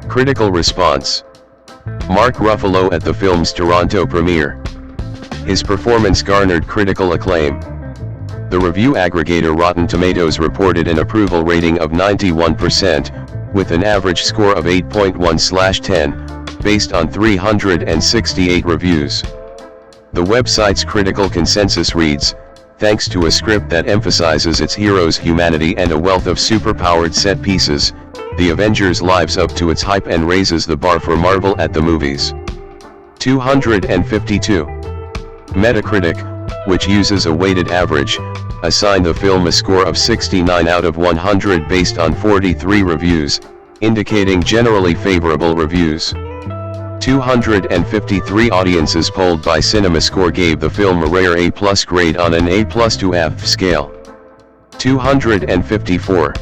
Critical response. Mark Ruffalo at the film's Toronto premiere. His performance garnered critical acclaim. The review aggregator Rotten Tomatoes reported an approval rating of 91%, with an average score of 8.1/10, based on 368 reviews. The website's critical consensus reads, "Thanks to a script that emphasizes its heroes' humanity and a wealth of superpowered set pieces, The Avengers lives up to its hype and raises the bar for Marvel at the movies." 252. Metacritic, which uses a weighted average, assigned the film a score of 69 out of 100 based on 43 reviews, indicating generally favorable reviews. 253 audiences polled by CinemaScore gave the film a rare A+ grade on an A+ to F scale. 254.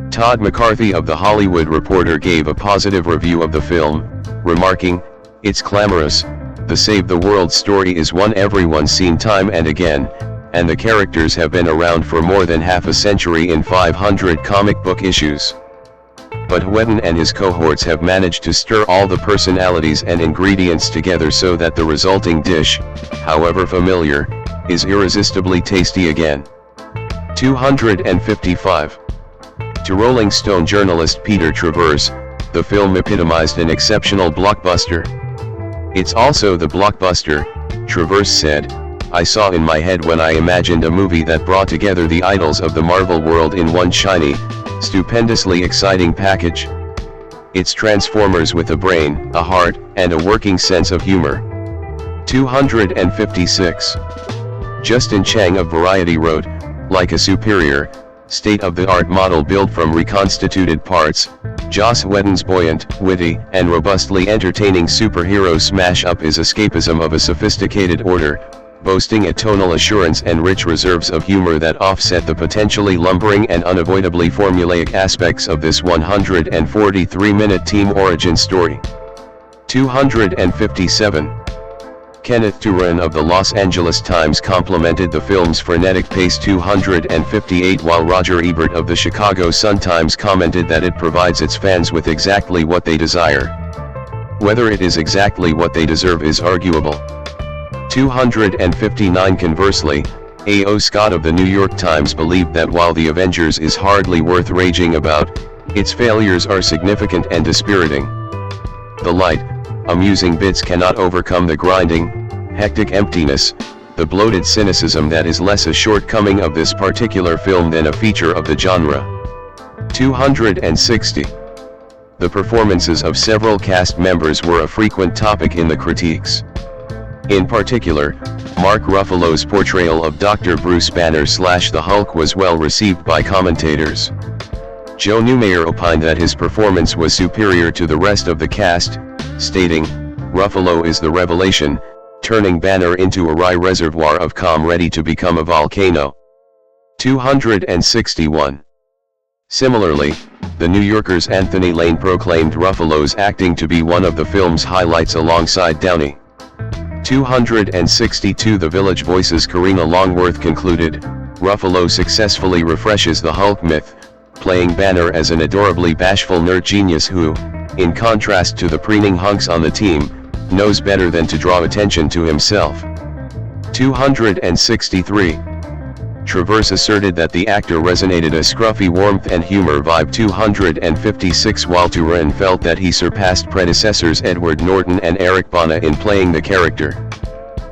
Todd McCarthy of The Hollywood Reporter gave a positive review of the film, remarking, "It's clamorous, the Save the World story is one everyone's seen time and again, and the characters have been around for more than half a century in 500 comic book issues. But Whedon and his cohorts have managed to stir all the personalities and ingredients together so that the resulting dish, however familiar, is irresistibly tasty again." 255. To Rolling Stone journalist Peter Travers, the film epitomized an exceptional blockbuster. It's also the blockbuster, Traverse said. I saw in my head when I imagined a movie that brought together the idols of the Marvel world in one shiny, stupendously exciting package. It's Transformers with a brain, a heart, and a working sense of humor. 256. Justin Chang of Variety wrote, like a superior, state-of-the-art model built from reconstituted parts, Joss Whedon's buoyant, witty, and robustly entertaining superhero smash-up is escapism of a sophisticated order, boasting a tonal assurance and rich reserves of humor that offset the potentially lumbering and unavoidably formulaic aspects of this 143-minute team origin story. 257. Kenneth Turan of the Los Angeles Times complimented the film's frenetic pace. 258, while Roger Ebert of the Chicago Sun-Times commented that it provides its fans with exactly what they desire. Whether it is exactly what they deserve is arguable. 259. Conversely, A.O. Scott of the New York Times believed that while The Avengers is hardly worth raging about, its failures are significant and dispiriting. The light, amusing bits cannot overcome the grinding, hectic emptiness, the bloated cynicism that is less a shortcoming of this particular film than a feature of the genre. 260. The performances of several cast members were a frequent topic in the critiques. In particular, Mark Ruffalo's portrayal of Dr. Bruce Banner / the Hulk was well received by commentators. Joe Newmayer opined that his performance was superior to the rest of the cast, stating, "Ruffalo is the revelation, turning Banner into a wry reservoir of calm ready to become a volcano." 261. Similarly, The New Yorker's Anthony Lane proclaimed Ruffalo's acting to be one of the film's highlights alongside Downey. 262. The Village Voice's Karina Longworth concluded, Ruffalo successfully refreshes the Hulk myth, playing Banner as an adorably bashful nerd genius who, in contrast to the preening hunks on the team, knows better than to draw attention to himself. 263. Traverse asserted that the actor resonated a scruffy warmth and humor vibe. 256. While Turan felt that he surpassed predecessors Edward Norton and Eric Bana in playing the character.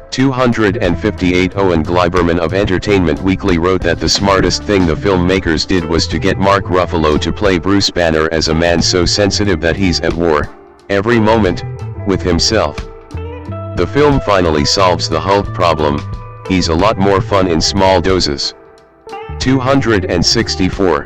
258. Owen Gleiberman of Entertainment Weekly wrote that the smartest thing the filmmakers did was to get Mark Ruffalo to play Bruce Banner as a man so sensitive that he's at war, every moment, with himself. The film finally solves the Hulk problem. He's a lot more fun in small doses. 264.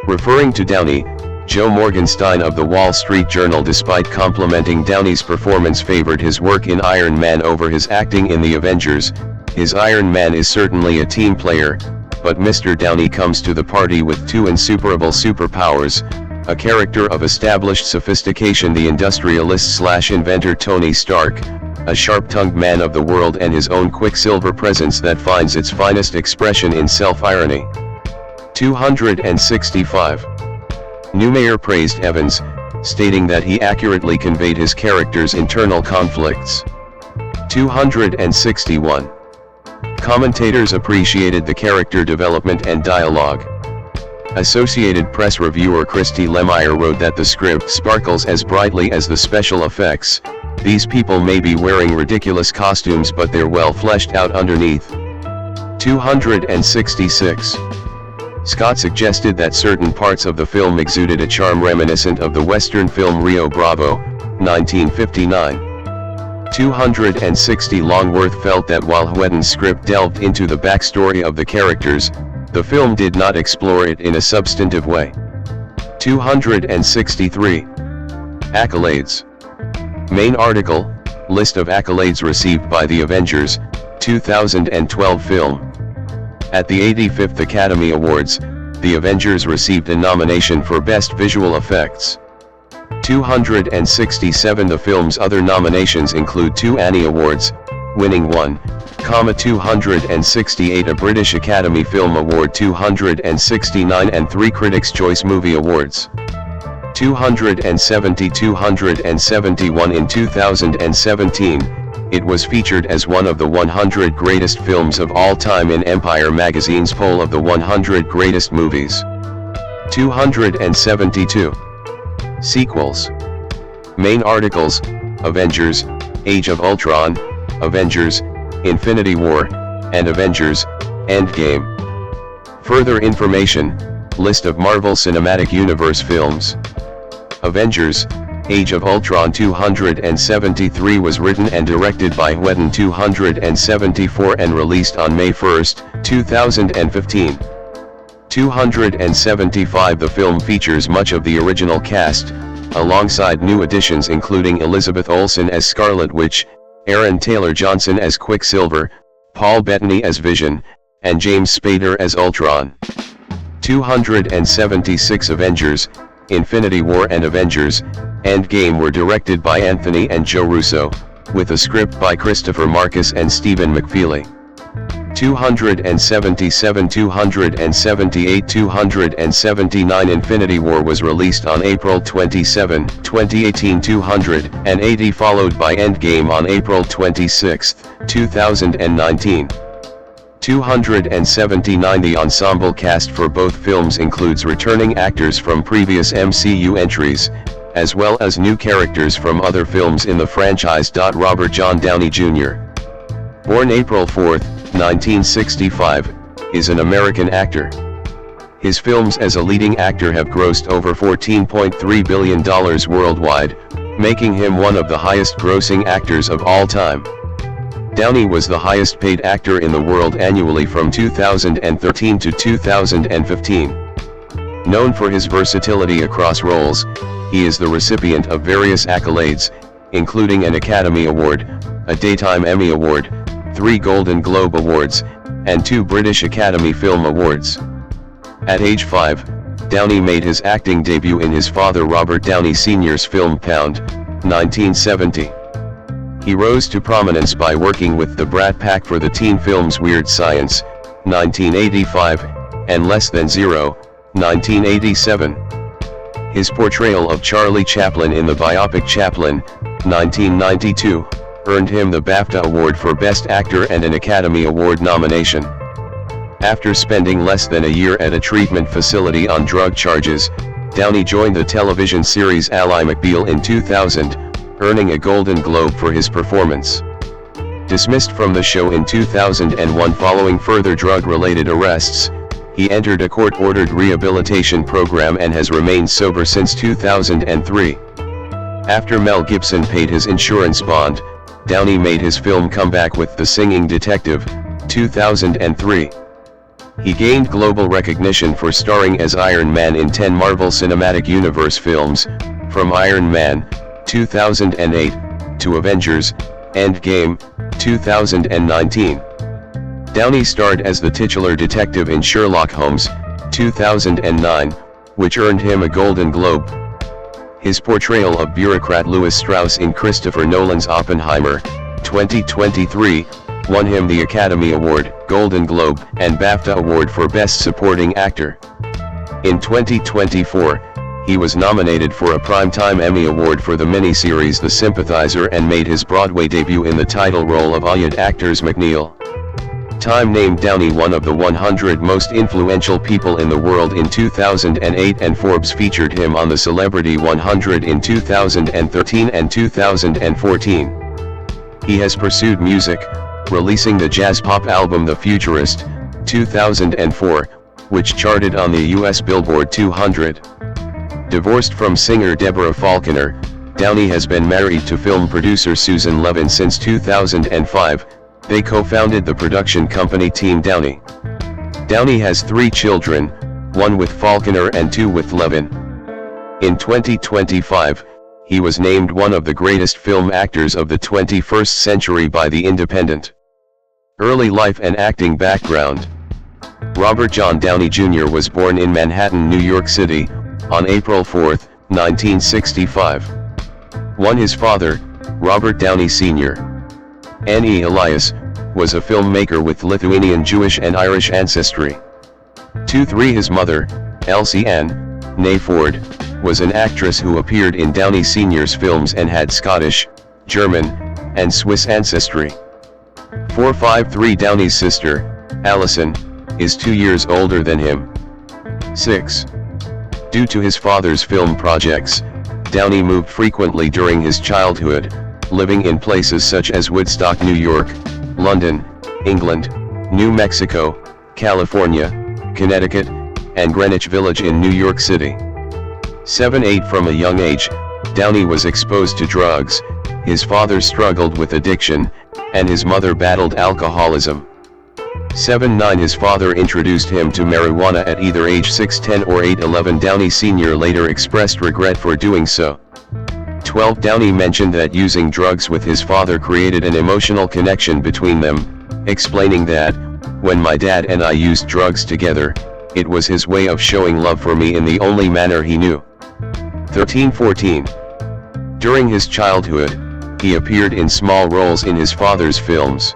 Referring to Downey, Joe Morgenstein of the Wall Street Journal, despite complimenting Downey's performance, favored his work in Iron Man over his acting in The Avengers. His Iron Man is certainly a team player, but Mr. Downey comes to the party with two insuperable superpowers, a character of established sophistication, the industrialist/inventor Tony Stark, a sharp-tongued man of the world, and his own Quicksilver presence that finds its finest expression in self-irony. 265. Newmayer praised Evans, stating that he accurately conveyed his character's internal conflicts. 261. Commentators appreciated the character development and dialogue. Associated Press reviewer Christy Lemire wrote that the script sparkles as brightly as the special effects. These people may be wearing ridiculous costumes, but they're well fleshed out underneath. 266. Scott suggested that certain parts of the film exuded a charm reminiscent of the Western film Rio Bravo, 1959. 260. Longworth felt that while Whedon's script delved into the backstory of the characters, the film did not explore it in a substantive way. 263. Accolades. Main article, list of accolades received by The Avengers, 2012 film. At the 85th Academy Awards, The Avengers received a nomination for Best Visual Effects. 267. The film's other nominations include 2 Annie Awards, winning 1, 268 a British Academy Film Award 269 and 3 Critics' Choice Movie Awards. 271 in 2017, it was featured as one of the 100 greatest films of all time in Empire magazine's poll of the 100 greatest movies. 272. Sequels. Main articles, Avengers, Age of Ultron, Avengers, Infinity War, and Avengers, Endgame. Further information, list of Marvel Cinematic Universe films. Avengers, Age of Ultron 273 was written and directed by Whedon 274 and released on May 1, 2015. 275 The film features much of the original cast, alongside new additions including Elizabeth Olsen as Scarlet Witch, Aaron Taylor Johnson as Quicksilver, Paul Bettany as Vision, and James Spader as Ultron. 276 Avengers, Infinity War and Avengers, Endgame were directed by Anthony and Joe Russo, with a script by Christopher Marcus and Stephen McFeely. 277 278 279 Infinity War was released on April 27, 2018. 280 followed by Endgame on April 26, 2019. 279 The ensemble cast for both films includes returning actors from previous MCU entries, as well as new characters from other films in the franchise. Robert John Downey Jr., born April 4, 1965, is an American actor. His films as a leading actor have grossed over $14.3 billion worldwide, making him one of the highest-grossing actors of all time. Downey was the highest-paid actor in the world annually from 2013 to 2015. Known for his versatility across roles, he is the recipient of various accolades, including an Academy Award, a Daytime Emmy Award, 3 Golden Globe Awards, and 2 British Academy Film Awards. At age 5, Downey made his acting debut in his father Robert Downey Sr.'s film Pound, 1970. He rose to prominence by working with the Brat Pack for the teen films Weird Science, 1985, and Less Than Zero, 1987. His portrayal of Charlie Chaplin in the biopic Chaplin, 1992, earned him the BAFTA Award for Best Actor and an Academy Award nomination. After spending less than a year at a treatment facility on drug charges, Downey joined the television series Ally McBeal in 2000, earning a Golden Globe for his performance. Dismissed from the show in 2001 following further drug-related arrests, he entered a court-ordered rehabilitation program and has remained sober since 2003. After Mel Gibson paid his insurance bond, Downey made his film comeback with The Singing Detective, 2003. He gained global recognition for starring as Iron Man in 10 Marvel Cinematic Universe films, from Iron Man, 2008, to Avengers, Endgame, 2019. Downey starred as the titular detective in Sherlock Holmes, 2009, which earned him a Golden Globe. His portrayal of bureaucrat Louis Strauss in Christopher Nolan's Oppenheimer, 2023, won him the Academy Award, Golden Globe, and BAFTA Award for Best Supporting Actor. In 2024, he was nominated for a Primetime Emmy Award for the miniseries The Sympathizer and made his Broadway debut in the title role of Ayad Actors McNeil. Time named Downey one of the 100 most influential people in the world in 2008, and Forbes featured him on the Celebrity 100 in 2013 and 2014. He has pursued music, releasing the jazz pop album The Futurist, 2004, which charted on the US Billboard 200. Divorced from singer Deborah Falconer, Downey has been married to film producer Susan Levin since 2005. They co-founded the production company Team Downey. Downey has 3 children, 1 with Falconer and 2 with Levin. In 2025, he was named one of the greatest film actors of the 21st century by The Independent. Early life and acting background. Robert John Downey Jr. was born in Manhattan, New York City, on April 4, 1965. His father, Robert Downey Sr., Annie Elias, was a filmmaker with Lithuanian Jewish and Irish ancestry. 3 His mother, Elsie Ann, née Ford, was an actress who appeared in Downey Sr.'s films and had Scottish, German, and Swiss ancestry. 3 Downey's sister, Allison, is 2 years older than him. 6. Due to his father's film projects, Downey moved frequently during his childhood, living in places such as Woodstock, New York, London, England, New Mexico, California, Connecticut, and Greenwich Village in New York City. 7-8 From a young age, Downey was exposed to drugs, his father struggled with addiction, and his mother battled alcoholism. 7-9 His father introduced him to marijuana at either age 6-10 or 8-11. Downey Sr. later expressed regret for doing so. 12 Downey mentioned that using drugs with his father created an emotional connection between them, explaining that, "When my dad and I used drugs together, it was his way of showing love for me in the only manner he knew." 13-14 During his childhood, he appeared in small roles in his father's films.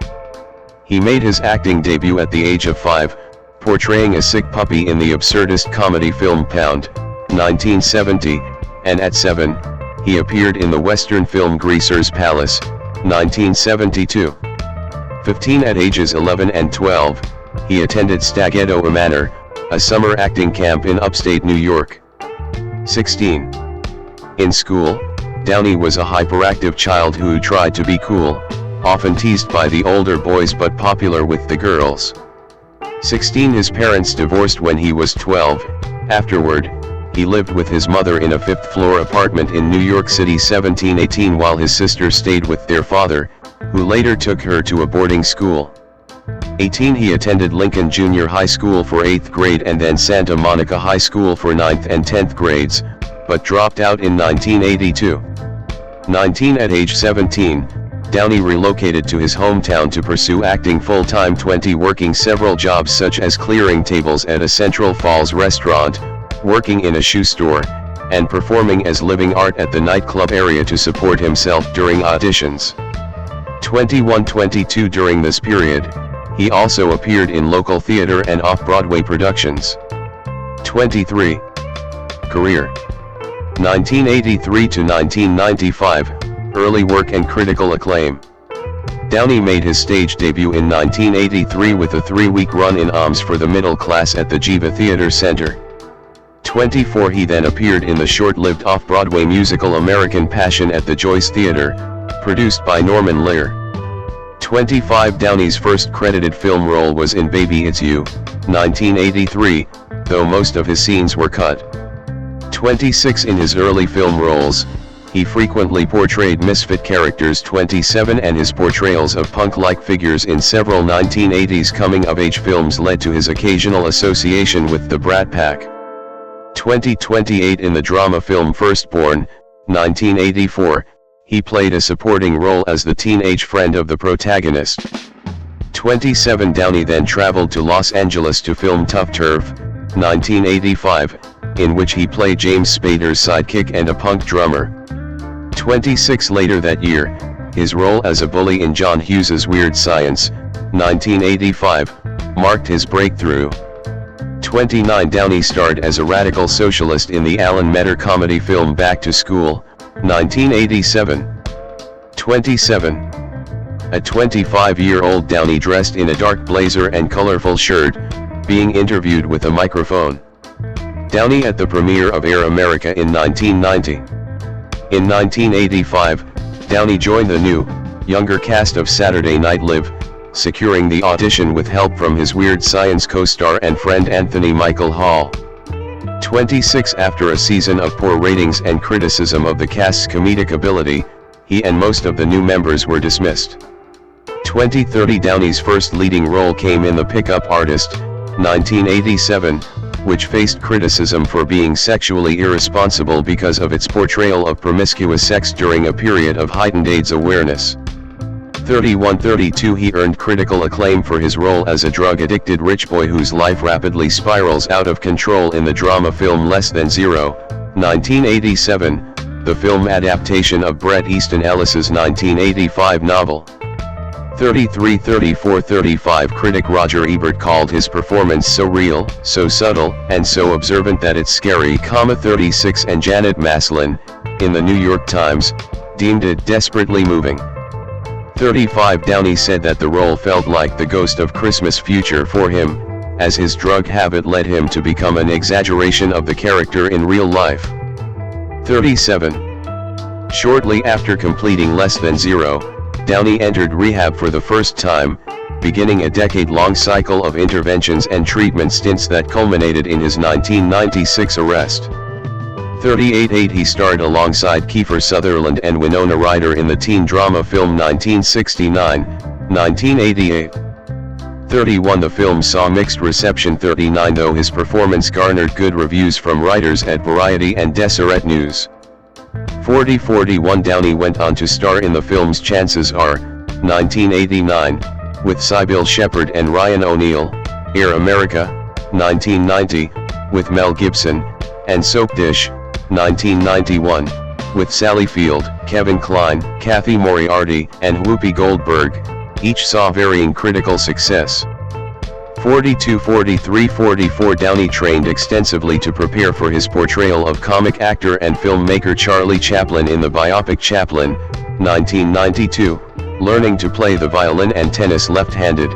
He made his acting debut at the age of 5, portraying a sick puppy in the absurdist comedy film Pound, 1970, and at 7, he appeared in the Western film Greaser's Palace, 1972. 15 At ages 11 and 12, he attended Staghetto Manor, a summer acting camp in upstate New York. 16. In school, Downey was a hyperactive child who tried to be cool, often teased by the older boys but popular with the girls. 16 His parents divorced when he was 12, afterward, he lived with his mother in a 5th-floor apartment in New York City. 17-18 While his sister stayed with their father, who later took her to a boarding school. 18 He attended Lincoln Junior High School for 8th grade and then Santa Monica High School for 9th and 10th grades, but dropped out in 1982. 19 At age 17, Downey relocated to his hometown to pursue acting full-time. 20 Working several jobs such as clearing tables at a Central Falls restaurant, working in a shoe store, and performing as living art at the nightclub area to support himself during auditions. 21-22 During this period, he also appeared in local theater and off-Broadway productions. 23. Career 1983 to 1995, early work and critical acclaim. Downey made his stage debut in 1983 with a 3-week run in Alms for the Middle Class at the Jiva Theater Center. 24 He then appeared in the short-lived off-Broadway musical American Passion at the Joyce Theater, produced by Norman Lear. 25 Downey's first credited film role was in Baby It's You, 1983, though most of his scenes were cut. 26 In his early film roles, he frequently portrayed misfit characters. 27 And his portrayals of punk-like figures in several 1980s coming-of-age films led to his occasional association with the Brat Pack. 28 In the drama film Firstborn, 1984, he played a supporting role as the teenage friend of the protagonist. 27 Downey then traveled to Los Angeles to film Tough Turf, 1985, in which he played James Spader's sidekick and a punk drummer. 26 Later that year, his role as a bully in John Hughes's Weird Science, 1985, marked his breakthrough. 29 Downey starred as a radical socialist in the Alan Metter comedy film Back to School, 1987. 27. A 25-year-old Downey dressed in a dark blazer and colorful shirt, being interviewed with a microphone. Downey at the premiere of Air America in 1990. In 1985, Downey joined the new, younger cast of Saturday Night Live, securing the audition with help from his Weird Science co-star and friend Anthony Michael Hall. 26 After a season of poor ratings and criticism of the cast's comedic ability, he and most of the new members were dismissed. 2030 Downey's first leading role came in The Pickup Artist, 1987, which faced criticism for being sexually irresponsible because of its portrayal of promiscuous sex during a period of heightened AIDS awareness. 31-32 He earned critical acclaim for his role as a drug-addicted rich boy whose life rapidly spirals out of control in the drama film Less Than Zero, 1987, the film adaptation of Bret Easton Ellis's 1985 novel. 33-34-35 Critic Roger Ebert called his performance so real, so subtle, and so observant that it's scary. 36 And Janet Maslin, in the New York Times, deemed it desperately moving. 35 Downey said that the role felt like the ghost of Christmas future for him, as his drug habit led him to become an exaggeration of the character in real life. 37. Shortly after completing Less Than Zero, Downey entered rehab for the first time, beginning a decade-long cycle of interventions and treatment stints that culminated in his 1996 arrest. 38 He starred alongside Kiefer Sutherland and Winona Ryder in the teen drama film 1969, 1988. 31 The film saw mixed reception. 39 Though his performance garnered good reviews from writers at Variety and Deseret News. 41 Downey went on to star in the films Chances Are, 1989, with Sybil Shepherd and Ryan O'Neal, Air America, 1990, with Mel Gibson, and Soap Dish, 1991, with Sally Field, Kevin Kline, Kathy Moriarty, and Whoopi Goldberg. Each saw varying critical success. 42 43 44 Downey trained extensively to prepare for his portrayal of comic actor and filmmaker Charlie Chaplin in the biopic Chaplin, 1992, learning to play the violin and tennis left-handed,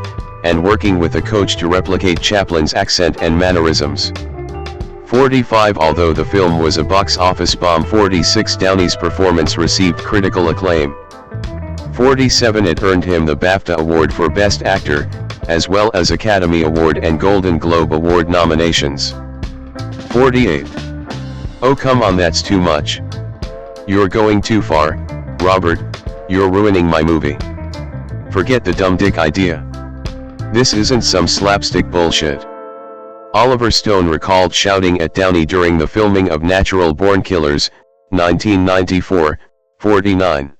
and working with a coach to replicate Chaplin's accent and mannerisms. 45 Although the film was a box office bomb. 46 Downey's performance received critical acclaim. 47 It earned him the BAFTA Award for Best Actor, as well as Academy Award and Golden Globe Award nominations. 48 Oh come on, that's too much. You're going too far, Robert, you're ruining my movie. Forget the dumb dick idea. This isn't some slapstick bullshit. Oliver Stone recalled shouting at Downey during the filming of Natural Born Killers, 1994, 49.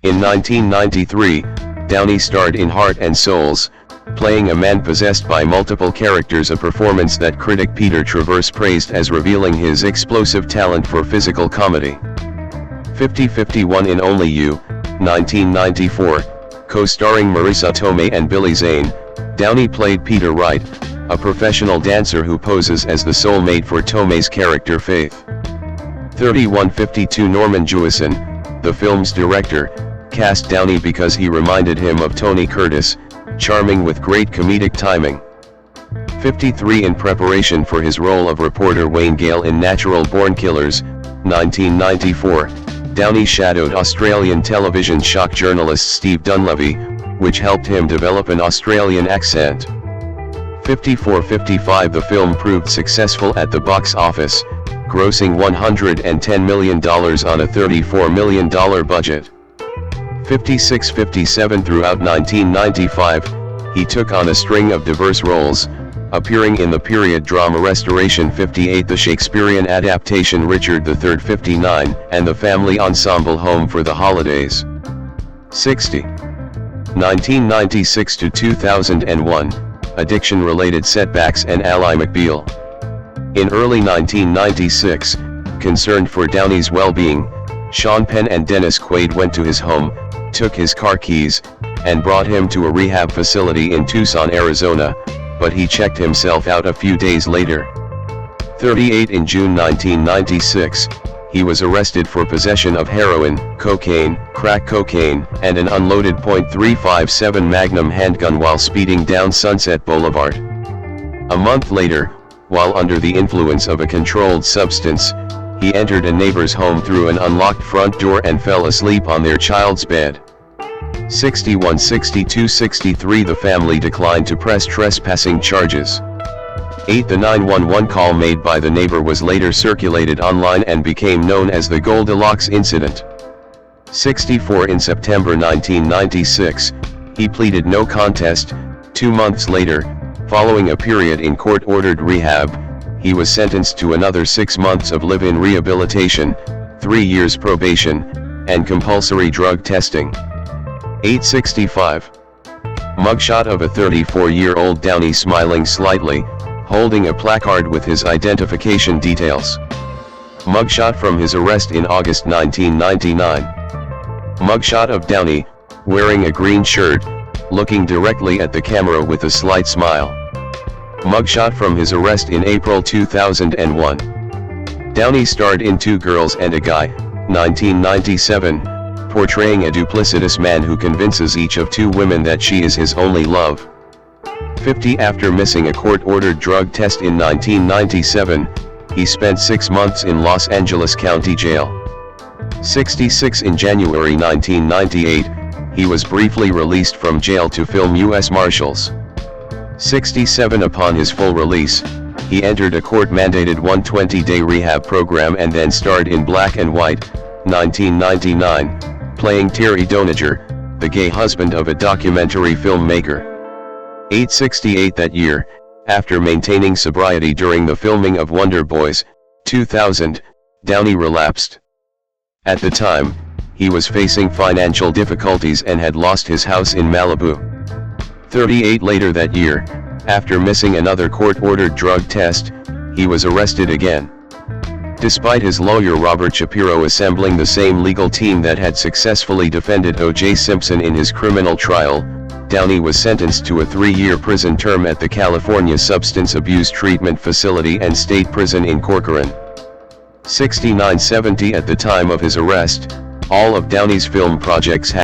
In 1993, Downey starred in Heart and Souls, playing a man possessed by multiple characters, a performance that critic Peter Travers praised as revealing his explosive talent for physical comedy. 51 In Only You, 1994, co-starring Marissa Tomei and Billy Zane, Downey played Peter Wright, a professional dancer who poses as the soulmate for Tomei's character Faith. 52 Norman Jewison, the film's director, cast Downey because he reminded him of Tony Curtis, charming with great comedic timing. 53 In preparation for his role of reporter Wayne Gale in Natural Born Killers, 1994, Downey shadowed Australian television shock journalist Steve Dunleavy, which helped him develop an Australian accent. 55 The film proved successful at the box office, grossing $110 million on a $34 million budget. 57 Throughout 1995, he took on a string of diverse roles, appearing in the period drama Restoration 58, the Shakespearean adaptation Richard III 59, and the family ensemble Home for the Holidays. 60. 1996 to 2001, addiction-related setbacks and Ally McBeal. In early 1996, concerned for Downey's well-being, Sean Penn and Dennis Quaid went to his home, took his car keys, and brought him to a rehab facility in Tucson, Arizona, but he checked himself out a few days later. 38 In June 1996, he was arrested for possession of heroin, cocaine, crack cocaine, and an unloaded .357 Magnum handgun while speeding down Sunset Boulevard. A month later, while under the influence of a controlled substance, he entered a neighbor's home through an unlocked front door and fell asleep on their child's bed. 61 62 63 The family declined to press trespassing charges. 8 The 911 call made by the neighbor was later circulated online and became known as the Goldilocks incident. 64 In September 1996, he pleaded no contest. 2 months later, following a period in court-ordered rehab, he was sentenced to another 6 months of live-in rehabilitation, 3 years probation, and compulsory drug testing. 865. Mugshot of a 34-year-old Downey smiling slightly, holding a placard with his identification details. Mugshot from his arrest in August 1999. Mugshot of Downey, wearing a green shirt, looking directly at the camera with a slight smile. Mugshot from his arrest in April 2001. Downey starred in Two Girls and a Guy, 1997, portraying a duplicitous man who convinces each of two women that she is his only love. 50 After missing a court-ordered drug test in 1997, he spent 6 months in Los Angeles County Jail. 66 in January 1998, he was briefly released from jail to film U.S. Marshals. 67 upon his full release, he entered a court-mandated 120-day rehab program and then starred in Black and White, 1999, playing Terry Doniger, the gay husband of a documentary filmmaker. 868 that year, after maintaining sobriety during the filming of Wonder Boys, 2000, Downey relapsed. At the time, he was facing financial difficulties and had lost his house in Malibu. 38 later that year, after missing another court-ordered drug test, he was arrested again. Despite his lawyer Robert Shapiro assembling the same legal team that had successfully defended O.J. Simpson in his criminal trial, Downey was sentenced to a 3-year prison term at the California Substance Abuse Treatment Facility and State Prison in Corcoran. 69-70 at the time of his arrest, all of Downey's film projects had